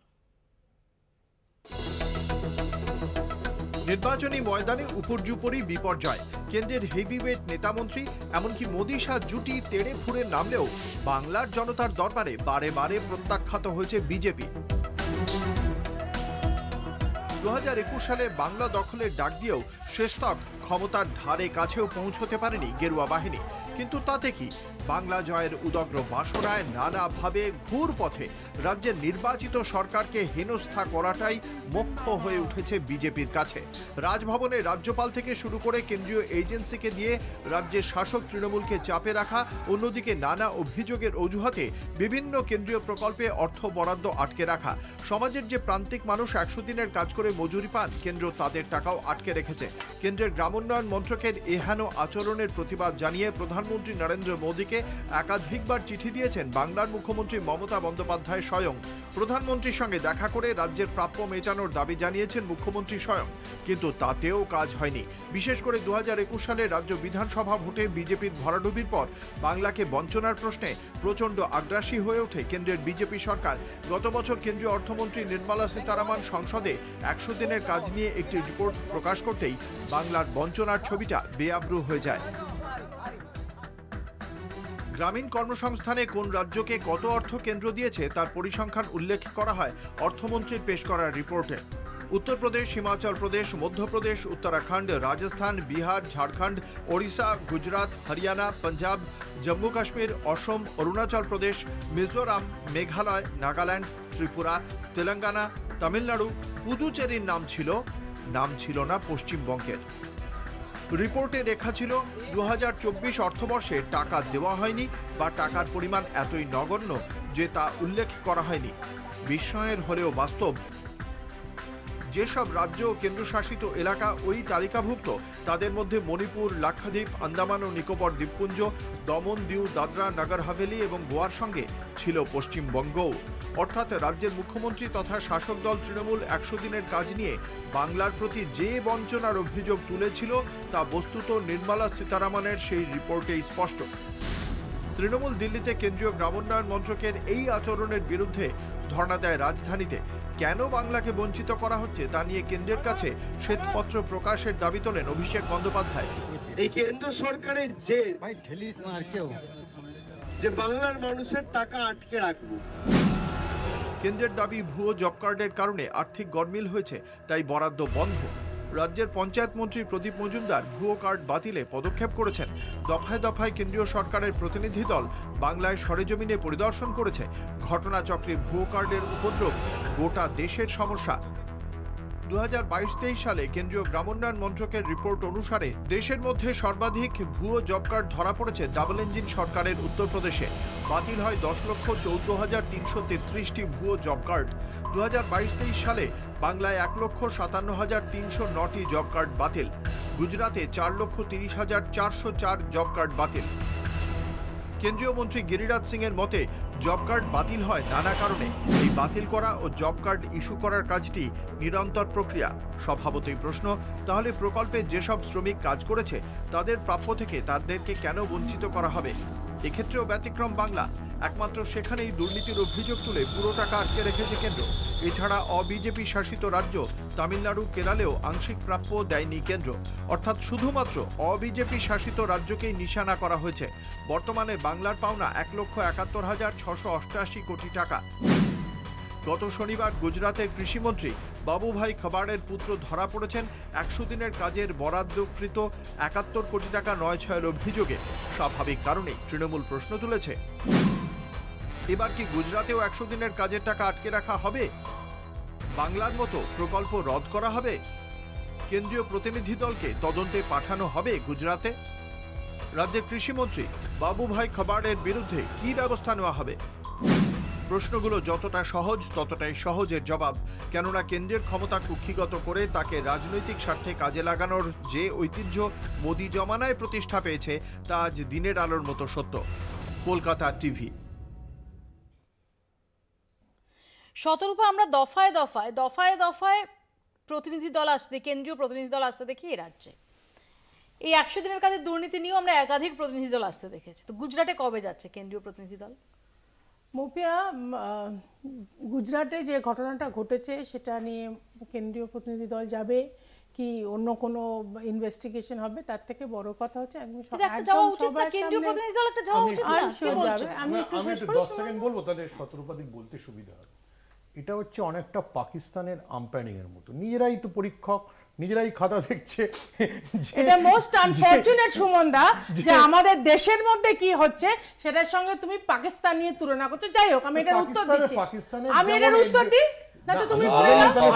নির্বাচনী ময়দানে উপর্যুপরি বিপর্যয়, কেন্দ্রের হেভিওয়েট নেতামন্ত্রী এমনকি মোদী শাহ জুটি তেড়ে ফুঁড়ে নামলেও বাংলার জনতার দরবারে বারে বারে প্রত্যাখ্যাত হয়েছে বিজেপি। 2021 সালে বাংলা দখলের ডাক দিয়েও শেষতক ক্ষমতার ধারে কাছেও পৌঁছতে পারেনি গেরুয়া বাহিনী। কিন্তু তাতে কি, বাংলা জয়ের উদগ্র বাসনায় নানাভাবে ঘুর পথে রাজ্যের নির্বাচিত সরকারকে হেনস্থা করাটাই মুখ্য হয়ে উঠেছে বিজেপির কাছে। রাজভবনে রাজ্যপাল থেকে শুরু করে কেন্দ্রীয় এজেন্সিকে দিয়ে রাজ্যের শাসক তৃণমূলকে চাপে রাখা, অন্যদিকে নানা অভিযোগের অজুহাতে বিভিন্ন কেন্দ্রীয় প্রকল্পে অর্থ বরাদ্দ আটকে রাখা, সমাজের যে প্রান্তিক মানুষ 100 দিনের কাজ করে মজুরি পান, কেন্দ্র তাদের টাকাও আটকে রেখেছে। কেন্দ্রের গ্রামোন্নয়ন মন্ত্রকের এহেন আচরণের প্রতিবাদ জানিয়ে প্রধানমন্ত্রী নরেন্দ্র মোদীকে একাধিকবার চিঠি দিয়েছেন বাংলার মুখ্যমন্ত্রী মমতা বন্দ্যোপাধ্যায় স্বয়ং। প্রধানমন্ত্রীর সঙ্গে দেখা করে রাজ্যের প্রাপ্য মেটানোর দাবি জানিয়েছেন মুখ্যমন্ত্রী স্বয়ং, কিন্তু তাতেও কাজ হয়নি। বিশেষ করে 2021 সালে রাজ্য বিধানসভা ভোটে বিজেপির ভরাডুবির পর বাংলাকে বঞ্চনার প্রশ্নে প্রচণ্ড আগ্রাসী হয়ে ওঠে কেন্দ্রের বিজেপি সরকার। গত বছর কেন্দ্রীয় অর্থমন্ত্রী নির্মলা সীতারামন সংসদে 100 দিনের কাজ নিয়ে একটি রিপোর্ট প্রকাশ করতেই বাংলার বঞ্চনার ছবিটা বেআব্রু হয়ে যায়। গ্রামীণ কর্মসংস্থানে কোন রাজ্যকে কত অর্থ কেন্দ্র দিয়েছে তার পরিসংখ্যান উল্লেখ করা হয় অর্থমন্ত্রীর পেশ করা রিপোর্টে। উত্তরপ্রদেশ, হিমাচল প্রদেশ, মধ্যপ্রদেশ, উত্তরাখণ্ড, রাজস্থান, বিহার, ঝাড়খণ্ড, ওড়িশা, গুজরাট, হরিয়ানা, পাঞ্জাব, জম্মু কাশ্মীর, অসম, অরুণাচল প্রদেশ, মিজোরাম, মেঘালয়, নাগাল্যান্ড, ত্রিপুরা, তেলেঙ্গানা, তামিলনাড়ু, পুদুচেরির নাম ছিল না পশ্চিমবঙ্গের। রিপোর্টে লেখা ছিল 2024 অর্থবর্ষে টাকা দেওয়া হয়নি বা টাকার পরিমাণ এতই নগণ্য যে তা উল্লেখ করা হয়নি। বিস্ময়ের হলেও বাস্তব, যেসব রাজ্য ও কেন্দ্রশাসিত এলাকা ওই তালিকাভুক্ত তাদের মধ্যে মণিপুর, লাক্ষাদ্বীপ, আন্দামান ও নিকোবর দ্বীপপুঞ্জ, দমন, দিউ, দাদরা, নগর হাভেলি এবং গোয়ার সঙ্গে ছিল পশ্চিমবঙ্গও। অর্থাৎ রাজ্যের মুখ্যমন্ত্রী তথা শাসক দল তৃণমূল 100 দিনের কাজ নিয়ে বাংলার প্রতি যে বঞ্চনার অভিযোগ তুলেছিল তা বস্তুত নির্মলা সীতারামনের সেই রিপোর্টেই স্পষ্ট। তৃণমূল দিল্লিতে কেন্দ্রীয় গ্রামোন্নয়ন মন্ত্রকের এই আচরণের বিরুদ্ধে ধর্ণা দেয় রাজধানীতে। কেন বাংলাকে বঞ্চিত করা হচ্ছে তা নিয়ে কেন্দ্রের কাছে শ্বেতপত্র প্রকাশের দাবি তোলেন অভিষেক বন্দ্যোপাধ্যায়। এই কেন্দ্র সরকারের যে বাংলার মানুষের টাকা আটকে রাখবো। কেন্দ্রের দাবি ভুয়ো জব কার্ডের কারণে আর্থিক গরমিল হয়েছে, তাই বরাদ্দ বন্ধ। রাজ্যের পঞ্চায়েত মন্ত্রী প্রদীপ মজুমদার ভুয়ো কার্ড বাতিলে পদক্ষেপ করেছেন। দফায় দফায় কেন্দ্রীয় সরকারের প্রতিনিধি দল বাংলায় সরেজমিনে পরিদর্শন করেছে। ঘটনাচক্রে ভুয়ো কার্ডের উপদ্রব গোটা দেশের সমস্যা। 2022-23 সালে কেন্দ্রীয় গ্রামোন্নয়ন মন্ত্রকের রিপোর্ট অনুসারে দেশের মধ্যে সর্বাধিক ভুয়ো জব কার্ড ধরা পড়েছে ডাবল ইঞ্জিন সরকারের উত্তরপ্রদেশে। বাতিল হয় 10,14,333টি ভুয়ো জব কার্ড। 2022-23 সালে বাংলায় 1,57,309টি জব কার্ড বাতিল। গুজরাটে 4,30,404 জব কার্ড বাতিল। কেন্দ্রীয় মন্ত্রী গিরিরাজ সিং এর মতে জব কার্ড বাতিল হয় নানা কারণে। এই বাতিল করা ও জব কার্ড ইস্যু করার কাজটি নিরন্তর প্রক্রিয়া। স্বভাবতই প্রশ্ন, তাহলে প্রকল্পে যেসব শ্রমিক কাজ করেছে তাদের প্রাপ্য থেকে তাদেরকে কেন বঞ্চিত করা হবে? এক্ষেত্রেও ব্যতিক্রম বাংলা। একমাত্র সেখানেই দুর্নীতির অভিযোগ তুলে পুরো টাকা আটকে রেখেছে কেন্দ্র। এছাড়া অবিজেপি শাসিত রাজ্য তামিলনাড়ু, কেরালেও আংশিক প্রাপ্য দেয়নি কেন্দ্র। অর্থাৎ শুধুমাত্র অবিজেপি শাসিত রাজ্যকেই নিশানা করা হয়েছে। বর্তমানে বাংলার পাওনা 1,71,688 কোটি টাকা। গত শনিবার গুজরাতের কৃষিমন্ত্রী বাবুভাই খবাড়ের পুত্র ধরা পড়েছেন 100 দিনের কাজের বরাদ্দকৃত 71 কোটি টাকা নয় ছয়ের অভিযোগে। স্বাভাবিক কারণেই তৃণমূল প্রশ্ন তুলেছে, এবার কি গুজরাতেও 100 দিনের কাজের টাকা আটকে রাখা হবে? বাংলার মতো প্রকল্প রদ করা হবে? কেন্দ্রীয় প্রতিনিধি দলকে তদন্তে পাঠানো হবে গুজরাতে? রাজ্যের কৃষিমন্ত্রী বাবুভাই খবাড়ের বিরুদ্ধে কি ব্যবস্থা নেওয়া হবে? প্রশ্নগুলো যতটা সহজ ততটাই সহজের জবাব। কেননা কেন্দ্রের ক্ষমতা কুক্ষিগত করে তাকে রাজনৈতিক স্বার্থে কাজে লাগানোর যে ঐতিহ্য মোদি জমানায় প্রতিষ্ঠা পেয়েছে তা আজ দিনের আলোর মতো সত্য। কলকাতা টিভি। শতরূপা, আমরা দফায় দফায় প্রতিনিধি দল আসতে, কেন্দ্রীয় প্রতিনিধি দল আসতে দেখি এই রাজ্যে। এই 100 দিনের কাজের দুর্নীতি নিয়েও আমরা একাধিক প্রতিনিধি দল আসতে দেখেছি। তো গুজরাটে কবে যাচ্ছে কেন্দ্রীয় প্রতিনিধি দল? মৌপিয়া, গুজরাটে যে ঘটনাটা ঘটেছে সেটা নিয়ে কেন্দ্রীয় প্রতিনিধি দল যাবে কি অন্য কোনো ইনভেস্টিগেশন হবে, তার থেকে বড় কথা হচ্ছে আমি একটু 10 সেকেন্ড বলবো, তাদের শতরূপাদিক বলতে সুবিধা হবে। এটা হচ্ছে অনেকটা পাকিস্তানের আম্পায়ারিং এর মতো, নিজেরাই তো পরীক্ষক, নিজেরাই খাতা দেখছে। এটা মোস্ট আনফরচুনেট সুমনদা যে আমাদের দেশের মধ্যে কি হচ্ছে সেটার সঙ্গে তুমি পাকিস্তান নিয়ে তুলনা করতে। যাই হোক, আমি এটার উত্তর দিচ্ছি। আমি এটার উত্তর দিই। না তো তুমি বলে দাও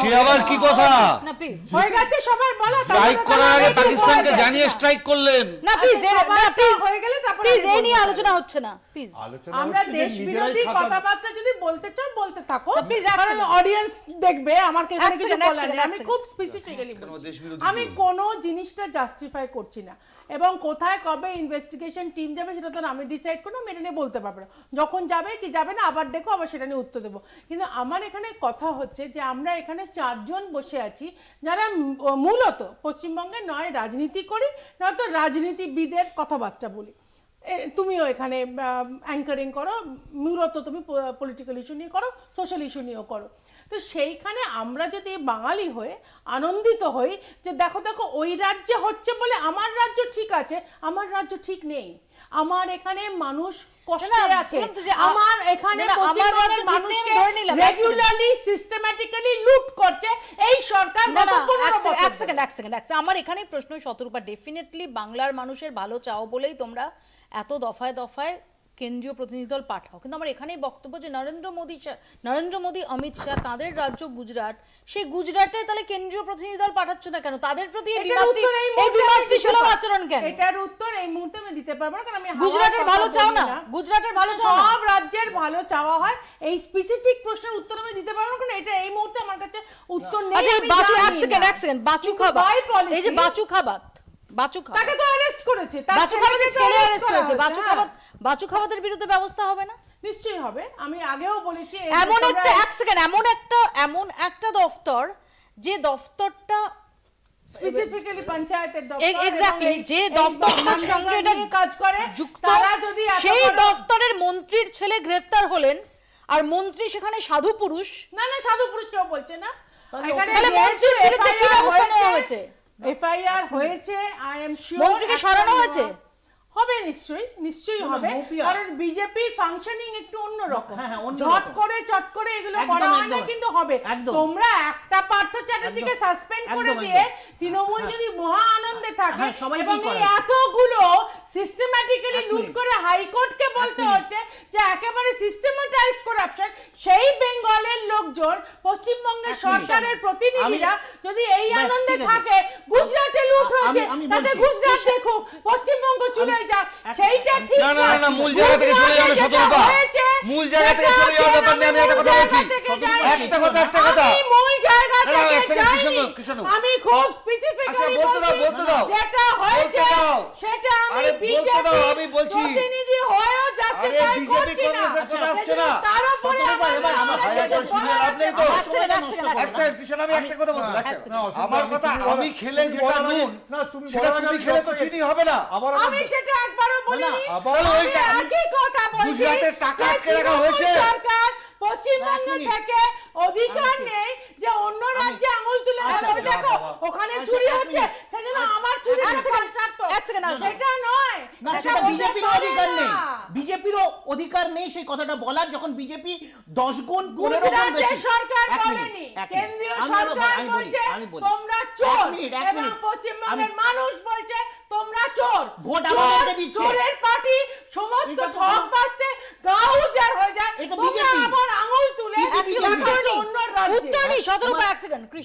সে আবার কি কথা? না প্লিজ হয়ে গেছে সবার বলা, স্ট্রাইক করার আগে পাকিস্তানকে জানিয়ে স্ট্রাইক করলেন। না প্লিজ প্লিজ হয়ে গেলে তারপর প্লিজ এই নিয়ে আলোচনা হচ্ছে না প্লিজ। আমরা দেশ বিরোধী কথাবার্তা যদি বলতে চাও বলতে থাকো, প্লিজ কারণ অডিয়েন্স দেখবে আমাকে এখানে কিছু বলার নেই। আমি খুব স্পেসিফিক্যালি আমি কোনো জিনিসটা জাস্টিফাই করছি না, এবং কোথায় কবে ইনভেস্টিগেশন টিম যাবে সেটা তো আমি ডিসাইড করব, আমি এটা নিয়ে বলতে পারবো না। যখন যাবে কি যাবে না আবার দেখো, আবার সেটা নিয়ে উত্তর দেবো। কিন্তু আমার এখানে কথা হচ্ছে যে আমরা এখানে 4 জন বসে আছি যারা মূলত পশ্চিমবঙ্গে নয় রাজনীতি করি, নয়তো রাজনীতিবিদের কথাবার্তা বলি। তুমিও এখানে অ্যাঙ্কারিং করো, মূলত তুমি পলিটিক্যাল ইস্যু নিয়ে করো, সোশ্যাল ইস্যু নিয়েও করো। তো সেইখানে আমরা যদি বাঙালি হয়ে আনন্দিত হই যে দেখো দেখো ওই রাজ্যে হচ্ছে বলে আমার রাজ্য ঠিক আছে, আমার রাজ্য ঠিক নেই, আমার এখানে মানুষ কষ্টে আছে, আমার এখানে পশ্চিমবঙ্গের মানুষকে রেগুলারলি সিস্টেম্যাটিক্যালি লুট করছে এই সরকার। এক সেকেন্ড আমার এখানে প্রশ্ন শতরূপা, ডেফিনেটলি বাংলার মানুষের ভালো চাও বলেই তোমরা এত দফায় দফায় কেন্দ্রীয় প্রতিনিধি দল পাঠাও, কিন্তু আমার এখানেই বক্তব্য যে নরেন্দ্র মোদী অমিত শাহ তাদের রাজ্য গুজরাট, সেই গুজরাটে তাহলে কেন্দ্রীয় প্রতিনিধি দল পাঠাচ্ছ না কেন? তাদের প্রতি এই বিমাতৃসুলভ আচরণ কেন? এটার উত্তর এই মুহূর্তে আমি দিতে পারবো না, কারণ আমি গুজরাটের ভালো চাও না, গুজরাটের ভালো চাও না, সব রাজ্যের ভালো চাওয়া হয়। এই স্পেসিফিক প্রশ্নের উত্তর আমি দিতে পারবো না, কারণ এটা এই মুহূর্তে আমার কাছে উত্তর নেই। আচ্ছা এক সেকেন্ড বাচু খাবাত, এই যে বাচু খাবাত তাকে তো অ্যারেস্ট করেছে, বাচু খাবাতের ছেলে অ্যারেস্ট করেছে, বাচু খাবাতের বিরুদ্ধে ব্যবস্থা হবে না? নিশ্চয়ই হবে। আমি আগেও বলেছি এমন একটা দফতর, যে দফতরটা স্পেসিফিক্যালি পঞ্চায়েতের দফতর, এক্স্যাক্টলি যে দফতরটার সঙ্গে এটা কাজ করে, তারা যদি সেই দফতরের মন্ত্রীর ছেলে গ্রেফতার হলেন, আর মন্ত্রী সেখানে সাধু পুরুষ। না সাধু পুরুষ কেউ বলছে না, এখানে মন্ত্রীর বিরুদ্ধে কি ব্যবস্থা নেওয়া হয়েছে? এফআইআর হয়েছে, আই এম শিওর। মন্ত্রীকে সরানো হয়েছে? হবে, নিশ্চয়ই হবে, কারণ বিজেপির ফাংশনিং একটু অন্যরকম। চট করে এগুলো করা হয় না, কিন্তু হবে। তোমরা একটা পার্থ চ্যাটার্জিকে সাসপেন্ড করে দিয়ে তৃণমূল যদি মহা আনন্দে থাকে এবং এই এতগুলো সিস্টেম্যাটিক্যালি লুট করে হাইকোর্টকে বলতে হচ্ছে যে একেবারে সিস্টেমেটাইজড করাপশন, সেই বেঙ্গলের লোকজন পশ্চিমবঙ্গের সরকারের প্রতিনিধিরা যদি এই আনন্দে থাকে, গুজরাটে লুট হয়েছে তাতে গুজরাট দেখুক, পশ্চিমবঙ্গ চলে যাক, সেইটা ঠিক না মূল জায়গা থেকে চলে যাবে শতরূপা, মূল জায়গা থেকে চলে যাওয়ার ব্যাপার নিয়ে আমি একটা কথা বলছি, একটা কথা আমি মূল জায়গা থেকে যাইনি, আমি খুব স্পেসিফিক্যালি বলতে দাও যেটা হয়েছে সেটা আমি বিজেপি প্রতিনিধি হয়েও জাস্টিফাই করছি না, আসছে না তার উপরে আমার একটা কথা বলতে, আমার কথা আমি খেলে যেটা নুন সেটা তুমি খেলে তো চিনি হবে না। আমি সেটা একবারও বলিনি, আমি একই কথা বলছি, গুজরাটের টাকা আটকে রাখা হয়েছে, সরকার পশ্চিমবঙ্গ থেকে অধিকার নেই যে অন্য রাজ্যে আঙুল তুলে বলবে দেখো ওখানে চুরি হচ্ছে, সেজন্য আমার চুরি সেটা নয়, না সেটা বিজেপির অধিকার নেই, বিজেপিরও অধিকার নেই সেই কথাটা বলার, যখন বিজেপি 10 গুণ 15 গুণ বেশি। সরকার বলেনি, কেন্দ্রীয় সরকার বলছে তোমরা চোর, এবং পশ্চিমবঙ্গের মানুষ বলছে তোমরা চোর, ভোট আমাদের দিচ্ছে, চোরের পার্টি সমস্ত ঠক বাজতে গাও উজাড় হয়ে যায়, এটা বিজেপি আবার আঙুল তুলে অন্য রাজ্যে।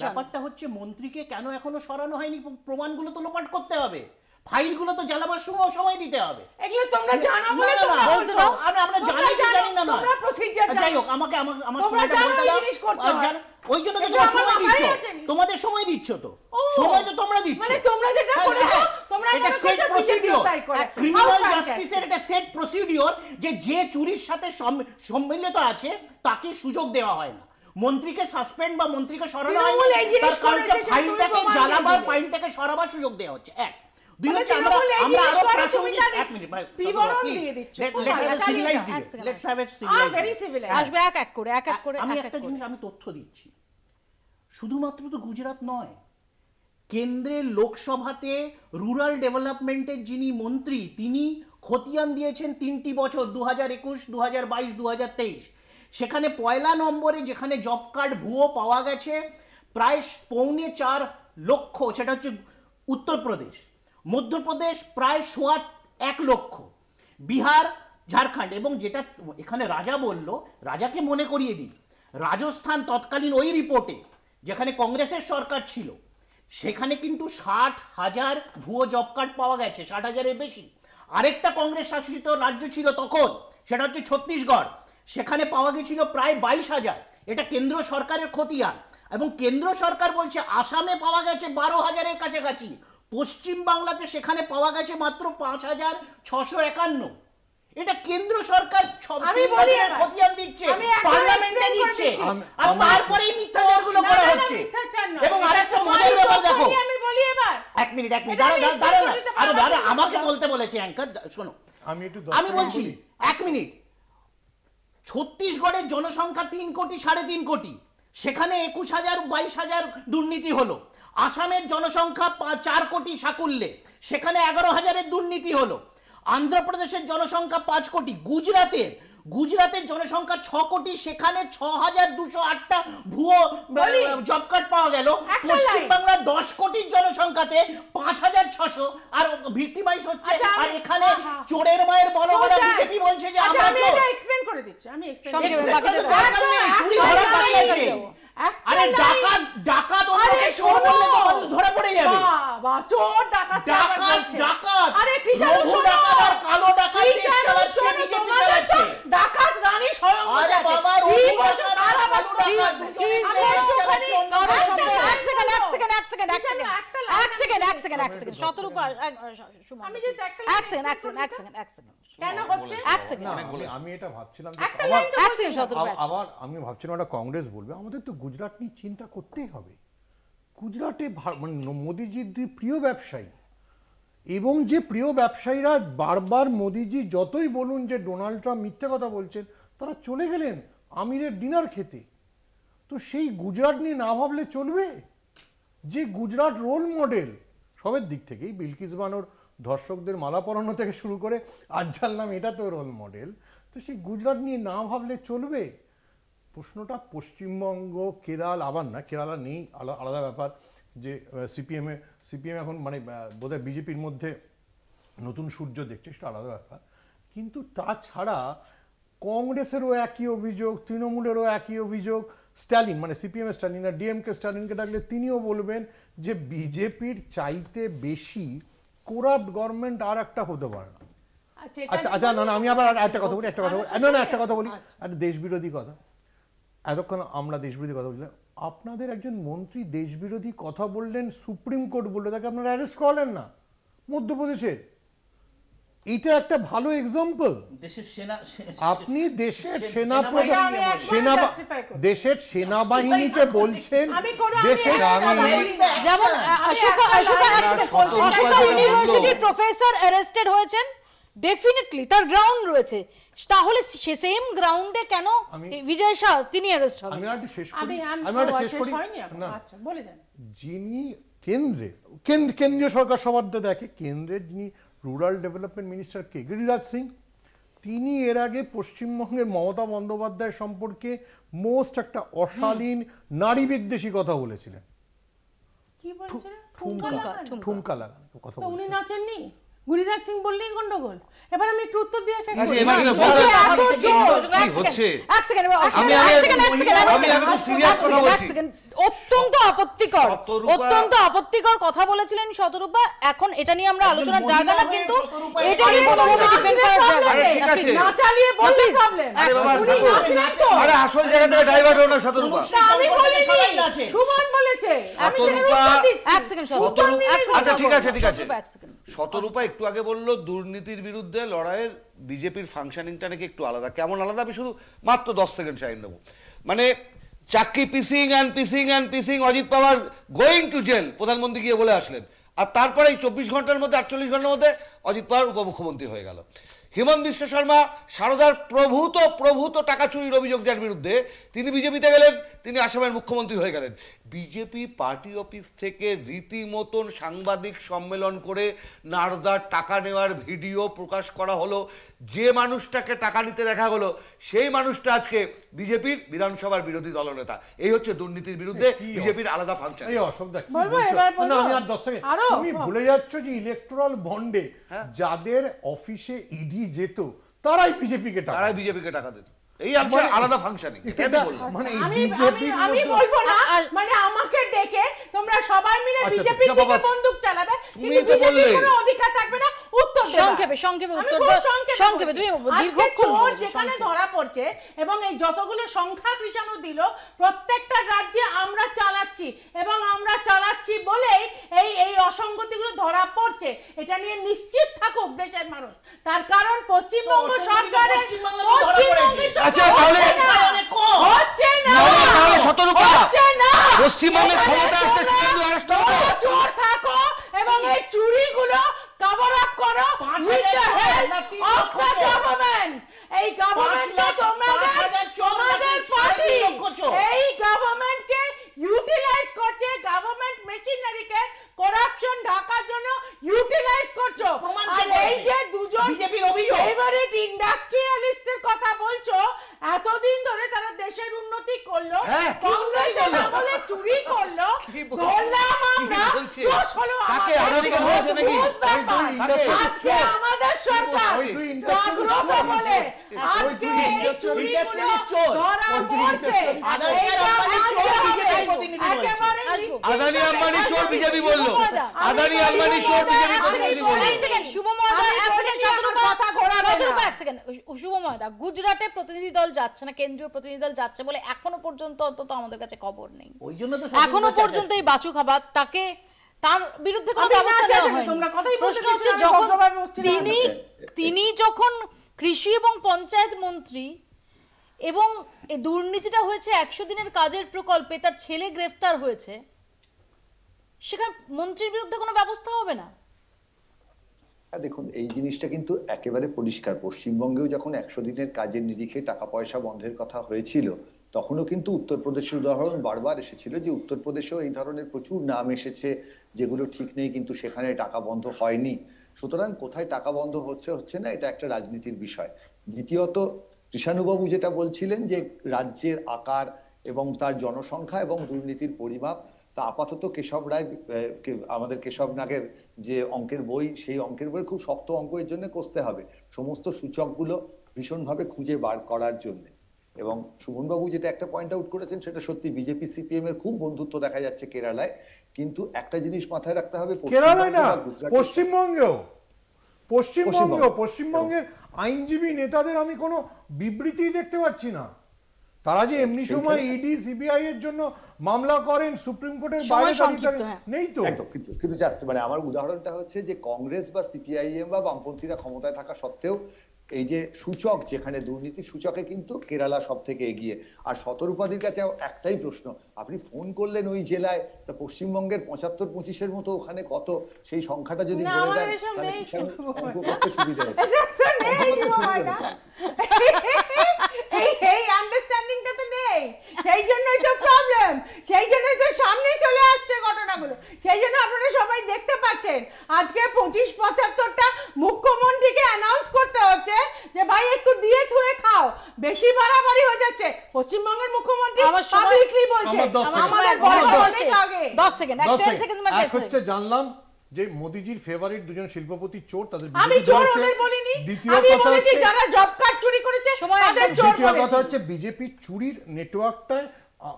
ব্যাপারটা হচ্ছে মন্ত্রীকে কেন এখনো সরানো হয়নি, প্রমাণগুলো তো লোপাট করতে হবে, ফাইলগুলো তো জ্বালাবার সময় দিতে হবে। এগুলো তোমরা জানো বলে তোমরা বলতে দাও, আমরা জানি কি জানি না না, তোমরা প্রসিজার যাই হোক আমাকে আমার সময়টা বলতে দাও, ওই জন্য তো তোমরা সময় দিচ্ছ, তোমাদের সময় দিচ্ছ, তো সময় তো তোমরা দিচ্ছ, মানে তোমরা যেটা করেছো তোমরা এটা সেট প্রসিডিওর, ক্রিমিনাল জাস্টিসের এটা সেট প্রসিডিওর, যে চুরির সাথে সম্মিলিত আছে তাকে সুযোগ দেওয়া হয় না, মন্ত্রীকে সাসপেন্ড বা মন্ত্রীকে সরানো হয় না, তার কারণে ফাইলটাকে জ্বালাবার, ফাইলটাকে সরাবার সুযোগ দেওয়া হচ্ছে। এক দুই হচ্ছে আমরা আরো প্রাসঙ্গিক, এক মিনিট ভাই বিবরণ দিয়ে দিচ্ছি, লেটস হ্যাভ এ সিভিলাইজড, আসবে এক এক করে আমি একটা জিনিস আমি তথ্য দিচ্ছি, শুধুমাত্র তো গুজরাট নয়, কেন্দ্রের লোকসভাতে রুরাল ডেভেলপমেন্টের যিনি মন্ত্রী তিনি খতিয়ান দিয়েছেন 3টি বছর 2021, 2022, 2023, সেখানে 1 নম্বরে যেখানে জব কার্ড ভুয়ো পাওয়া গেছে প্রায় 4.25 লক্ষ, সেটা হচ্ছে উত্তরপ্রদেশ, মধ্যপ্রদেশ প্রায় 1.25 লক্ষ, বিহার ঝাড়খণ্ড। এবং যেটা এখানে রাজা বলল, রাজাকে মনে করিয়ে দিই, রাজস্থান তৎকালীন ওই রিপোর্টে যেখানে কংগ্রেসের সরকার ছিল সেখানে কিন্তু 60,000 ভুয়ো জব কার্ড পাওয়া গেছে, 60,000-এর বেশি। আরেকটা কংগ্রেস শাসিত রাজ্য ছিল তখন, সেটা হচ্ছে ছত্তিশগড়, সেখানে পাওয়া গেছিল প্রায় 22,000। এটা কেন্দ্র সরকারের খতিয়ান। এবং কেন্দ্র সরকার বলছে আসামে পাওয়া গেছে 12,000-এর কাছাকাছি, পশ্চিম বাংলাতে সেখানে পাওয়া গেছে মাত্র 5,651। এটা কেন্দ্র সরকার খতিয়ান দিচ্ছে, পার্লামেন্টে দিচ্ছে, আর তারপরেই মিথ্যাচারগুলো করা হচ্ছে। এবং আরেকটা মজার ব্যাপার দেখো, এক মিনিট দাঁড়া, আমাকে বলতে বলেছে অ্যাঙ্কার, শোনো আমি বলছি, এক মিনিট। ছত্তিশগড়ের জনসংখ্যা 3 কোটি 3.5 কোটি, সেখানে 21,000 22,000 দুর্নীতি হলো। আসামের জনসংখ্যা 4 কোটি সাকুল্যে, সেখানে 11,000-এর দুর্নীতি হলো। আন্ধ্রপ্রদেশের জনসংখ্যা 5 কোটি, গুজরাটের জনসংখ্যা 6 কোটি, সেখানে 6,208টা ভুয়ো জব কার্ড পাওয়া গেল। পশ্চিমবাংলার 10 কোটির জনসংখ্যাতে 5,600 আর ভিক্টিমাইজ হচ্ছে। আর এখানে চোরের মায়ের বড় বড় বিজেপি বলছে যে আমরা এক্সপ্লেইন করে দিচ্ছি, আমি চুরি ধরা পড়ে গেছে। আরে ডাকাত ওকে চোর বললে তো মানুষ ধরা পড়ে যাবে। বাবা, চোর ডাকাত, আরে বিশাল ডাকাত আর কালো ডাকাত দেশ চালাচ্ছে, বিজেপি চালাচ্ছে। ডাকাত রানী স্বয়ং। আরে বাবা, রঘু ডাকাত আর কালো ডাকাত দুজনেই দেশ চালাচ্ছে। এক সেকেন্ড শতরূপা, আমি জাস্ট এক সেকেন্ড কেন হচ্ছে আমি এটা ভাবছিলাম আবার আমি ভাবছিলাম ওটা কংগ্রেস বলবে, আমাদের তো গুজরাট নিয়ে চিন্তা করতেই হবে। গুজরাটে মানে মোদিজির 2 প্রিয় ব্যবসায়ী, এবং যে প্রিয় ব্যবসায়ীরা বারবার মোদিজি যতই বলুন যে ডোনাল্ড ট্রাম্প মিথ্যে কথা বলছেন, তারা চলে গেলেন আমিরের ডিনার খেতে। তো সেই গুজরাট নিয়ে না ভাবলে চলবে? যে গুজরাট রোল মডেল সবের দিক থেকেই, বিলকিস বানোর ধর্ষকদের মালা পরানো থেকে শুরু করে আজ জানলাম এটা তো রোল মডেল। তো সেই গুজরাট নিয়ে না ভাবলে চলবে? প্রশ্নটা পশ্চিমবঙ্গ, কেরাল, আবার না, কেরালা নেই, আলাদা ব্যাপার। যে সিপিএম এখন মানে বোধহয় বিজেপির মধ্যে নতুন সূর্য দেখছে, সেটা আলাদা ব্যাপার। কিন্তু তাছাড়া কংগ্রেসেরও একই অভিযোগ, তৃণমূলেরও একই অভিযোগ। স্ট্যালিন মানে সিপিএম স্ট্যালিন আর ডিএমকে স্ট্যালিনকে ডাকলে তিনিও বলবেন যে বিজেপির চাইতে বেশি করাপ্ট গভর্নমেন্ট আর একটা হতে পারে না। আচ্ছা না, আমি আবার একটা কথা বলি, একটা কথা বলি, একটা দেশবিরোধী কথা। এতক্ষণ আমরা দেশবিরোধী কথা বললাম, আপনাদের একজন মন্ত্রী দেশবিরোধী কথা বললেন, সুপ্রিম কোর্ট বললো তাকে আপনারা অ্যারেস্ট করলেন না মধ্যপ্রদেশের। এটা একটা ভালো এক্সাম্পল। আপনি দেশের সেনাবাহিনীকে বলছেন, দেশের যেমন ইউনিভার্সিটির প্রফেসর অ্যারেস্টেড হয়েছেন, ডেফিনেটলি তার গ্রাউন্ড রয়েছে, তাহলে সে সেম গ্রাউন্ডে কেন বিজয় শাহ তিনি অ্যারেস্ট হবেন? যিনি কেন্দ্রীয় সরকার সবার দেখে, কেন্দ্রের যিনি রুরাল ডেভেলপমেন্ট মিনিস্টার কে গিরিরাজ সিং, তিনি এর আগে পশ্চিমবঙ্গের মমতা বন্দ্যোপাধ্যায় সম্পর্কে মোস্ট একটা অশালীন নারী বিদ্বেষী কথা বলেছিলেন। ঠুমকা লাগান কথা। উনি নাচেননি, গিরিরাজ সিং বললেই গন্ডগোল। এবার আমি একটু উত্তর দিয়ে অত্যন্ত আপত্তিকর কথা বলেছিলেন শতরূপা। এখন এটা নিয়ে আমরা আলোচনার জায়গা না, কিন্তু এটা নিয়ে কোনোভাবে ডিফেন্ড করার জায়গা নেই। না চালিয়ে বললে প্রবলেম, আরে আসল জায়গা থেকে ডাইভার্ট হলো না শতরূপা। আমি বলিনি, সুমন বলেছে। এক সেকেন্ড আচ্ছা ঠিক আছে শতরূপা একটু আগে বললো দুর্নীতির বিরুদ্ধে লড়াইয়ের বিজেপির ফাংশনিংটা নাকি একটু আলাদা। কেমন আলাদা? আমি শুধু মাত্র 10 সেকেন্ড টাইম নেব। মানে চাকরি পিসিং অজিত পাওয়ার গোয়িং টু জেল, প্রধানমন্ত্রী গিয়ে বলে আসলেন। আর তারপরে 24 ঘন্টার মধ্যে 48 ঘন্টার মধ্যে অজিত পাওয়ার উপমুখ্যমন্ত্রী হয়ে গেল। হিমন্ত বিশ্ব শর্মা সারদার প্রভূত টাকা চুরির অভিযোগ যার বিরুদ্ধে, তিনি বিজেপিতে গেলেন, তিনি আসামের মুখ্যমন্ত্রী হয়ে গেলেন। বিজেপি পার্টি অফিস থেকে রীতিমতন সাংবাদিক সম্মেলন করে নারদার টাকা নেওয়ার ভিডিও প্রকাশ করা হলো। যে মানুষটাকে টাকা নিতে দেখা হলো সেই মানুষটা আজকে বিজেপির বিধানসভার বিরোধী দলনেতা। এই হচ্ছে দুর্নীতির বিরুদ্ধে বিজেপির আলাদা ফাংশন। তুমি ভুলে যাচ্ছ যে ইলেকট্রাল বন্ডে যাদের অফিসে ইডি যেত তারাই বিজেপিকে টাকা তারাই বিজেপিকে টাকা দিত। এই হচ্ছে আলাদা ফাংশনিং। মানে আমি বলবো না মানে আমাকে ডেকে তোমরা সবাই মিলে বিজেপির দিকে বন্দুক চালাবে, তুমি তো বললে কোনো অধিকার থাকবে না উত্তর দেওয়ার। সংক্ষেপে উত্তর দাও, সংক্ষেপে তুমি দীর্ঘক্ষণ চোর যেখানে ধরা পড়ছে এবং এই যতগুলো সংখ্যা কৃষাণু দিল প্রত্যেকটা রাজ্যে আমরা চালাচ্ছি এবং আমরা চালাচ্ছি বলেই এই এই অসঙ্গতিগুলো ধরা পড়ছে। এটা নিয়ে নিশ্চিত থাকুক দেশের মানুষ, তার কারণ পশ্চিমবঙ্গ সরকারের আচ্ছা তাহলে হচ্ছে না, তাহলে শতরূপা হচ্ছে না, পশ্চিমবঙ্গের ক্ষমতা আসতে শুধু অ্যারেস্ট করো, চোর থাকো এবং এই চুরিগুলো কভার আপ করো with the help of the government. এই গভর্নমেন্টকে তোমাদের পার্টি এই গভর্নমেন্টকে ইউটিলাইজ করছে, গভর্নমেন্ট মেশিনারিকে করাপশন ঢাকার জন্য ইউটিলাইজ করছো। আর এই যে দুজন বিজেপির অভিযোগ ফেভারিট ইন্ডাস্ট্রিয়ালিস্টের কথা বলছো, এতদিন ধরে তারা দেশের উন্নতি করলো, কংগ্রেসের আমলে চুরি করলো, ধরলাম আমরা, দোষ হলো আজকে আমাদের সরকার জাগ্রত বলে আজকে এই চুরিগুলো ধরা পড়ছে। আদানি আম্বানি চোর বিজেপি বললো, আদানি আম্বানি চোর বিজেপি প্রতিনিধি বললো। এক সেকেন্ড শুভময়দা, এক সেকেন্ড শতরূপা, এক সেকেন্ড শুভময়দা, গুজরাটে প্রতিনিধি দল যাচ্ছে না, কেন্দ্রীয় প্রতিনিধি দল যাচ্ছে বলে এখনো পর্যন্ত অন্তত আমাদের কাছে খবর নেই। ওই জন্য তো এখনো পর্যন্ত এই বাচু খাবার তাকে তার বিরুদ্ধে কোনো ব্যবস্থা নেওয়া হয়নি। প্রশ্ন হচ্ছে যখন তিনি যখন কৃষি এবং পঞ্চায়েত মন্ত্রী এবং এই দুর্নীতিটা হয়েছে 100 দিনের কাজের প্রকল্পে, তার ছেলে গ্রেফতার হয়েছে, সেখানে মন্ত্রীর বিরুদ্ধে কোনো ব্যবস্থা হবে না? দেখুন এই জিনিসটা কিন্তু একেবারে পরিষ্কার। পশ্চিমবঙ্গেও যখন 100 দিনের কাজের নিরিখে টাকা পয়সা বন্ধের কথা হয়েছিল তখনও কিন্তু উত্তরপ্রদেশের উদাহরণ বারবার এসেছিল, যে উত্তরপ্রদেশেও এই ধরনের প্রচুর নাম এসেছে যেগুলো ঠিক নেই, কিন্তু সেখানে টাকা বন্ধ হয়নি। সুতরাং কোথায় টাকা বন্ধ হচ্ছে হচ্ছে না, এটা একটা রাজনীতির বিষয়। দ্বিতীয়ত কৃষাণুবাবু যেটা বলছিলেন যে রাজ্যের আকার এবং তার জনসংখ্যা এবং দুর্নীতির পরিমাপ, তা আপাতত কেশব রায় আমাদের কেশব নাগের যে অঙ্কের বই, সেই অঙ্কের বই খুব শক্ত অঙ্ক এর জন্য কষতে হবে, সমস্ত সূচকগুলো ভীষণভাবে খুঁজে বার করার জন্য। এবং সুমনবাবু যেটা একটা পয়েন্ট আউট করেছেন সেটা সত্যি, বিজেপি সিপিএম এর খুব বন্ধুত্ব দেখা যাচ্ছে কেরালায়, কিন্তু একটা জিনিস মাথায় রাখতে হবে, কেরালায় না পশ্চিমবঙ্গের আইনজীবী নেতাদের আমি কোনো বিবৃতি দেখতে পাচ্ছি না। তারা যে এমনি সময় ইডি সিবিআই এর জন্য মামলা করেন সুপ্রিম কোর্টের বাইরে নেই তো। কিন্তু জাস্ট মানে আমার উদাহরণটা হচ্ছে যে কংগ্রেস বা সিপিআইএম বা বামপন্থীরা ক্ষমতায় থাকা সত্ত্বেও এই যে সূচক, যেখানে দুর্নীতি সূচকে কিন্তু কেরালা সব থেকে এগিয়ে। আর শতরূপাদির কাছে একটাই প্রশ্ন, আপনি ফোন করলেন ওই জেলায়, তা পশ্চিমবঙ্গের 75-25-এর মতো ওখানে কত, সেই সংখ্যাটা যদি বলে দেন তাহলে করতে সুবিধা হবে। এই আন্ডারস্ট্যান্ডিংটা তো নেই, সেই জন্যই তো প্রবলেম, সেই জন্যই তো সামনে চলে আসছে ঘটনাগুলো, সেই জন্য আপনারা সবাই দেখতে পাচ্ছেন আজকে 25-75টা মুখ্যমন্ত্রীকে অ্যানাউন্স করতে হচ্ছে যে ভাই একটু দিয়ে থুয়ে খাও, বেশি বাড়াবাড়ি হয়ে যাচ্ছে। পশ্চিমবঙ্গের মুখ্যমন্ত্রী পাবলিকলি বলছে আমাদের বড় অনেক আগে। 10 সেকেন্ড, 10 সেকেন্ড এক হচ্ছে জানলাম যে মোদিজির ফেভারিট দুজন শিল্পপতি চোর, তাদের আমি চোর ওদের বলিনি, আমি বলেছি যারা জব কার্ড চুরি করেছে তাদের চোর বলেছি। দ্বিতীয় কথা হচ্ছে বিজেপি চুরির নেটওয়ার্কটা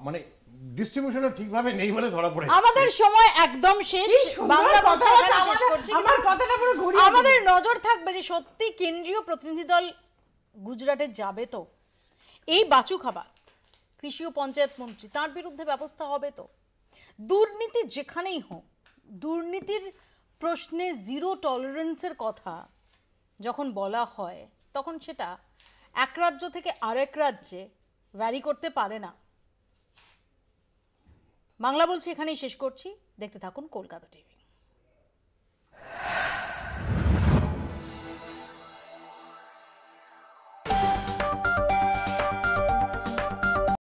মানে ডিস্ট্রিবিউশনে ঠিকভাবে নেই বলে ধরা পড়ে। আমাদের সময় একদম শেষ, বাংলা কথা শেষ করছি। আমার কথাটা পুরো ঘুরিয়ে আমাদের নজর থাকবে যে সত্যি কেন্দ্রীয় প্রতিনিধি দল গুজরাটে যাবে তো, এই বাচু খাবার কৃষি ও পঞ্চায়েত মন্ত্রী তার বিরুদ্ধে ব্যবস্থা হবে তো। দুর্নীতি যেখানেই হোক, দুর্নীতির প্রশ্নে জিরো টলারেন্সের কথা যখন বলা হয় তখন সেটা এক রাজ্য থেকে আরেক রাজ্যে ভ্যারি করতে পারে না। বাংলা বলছি এখানেই শেষ করছি, দেখতে থাকুন কলকাতা টিভি।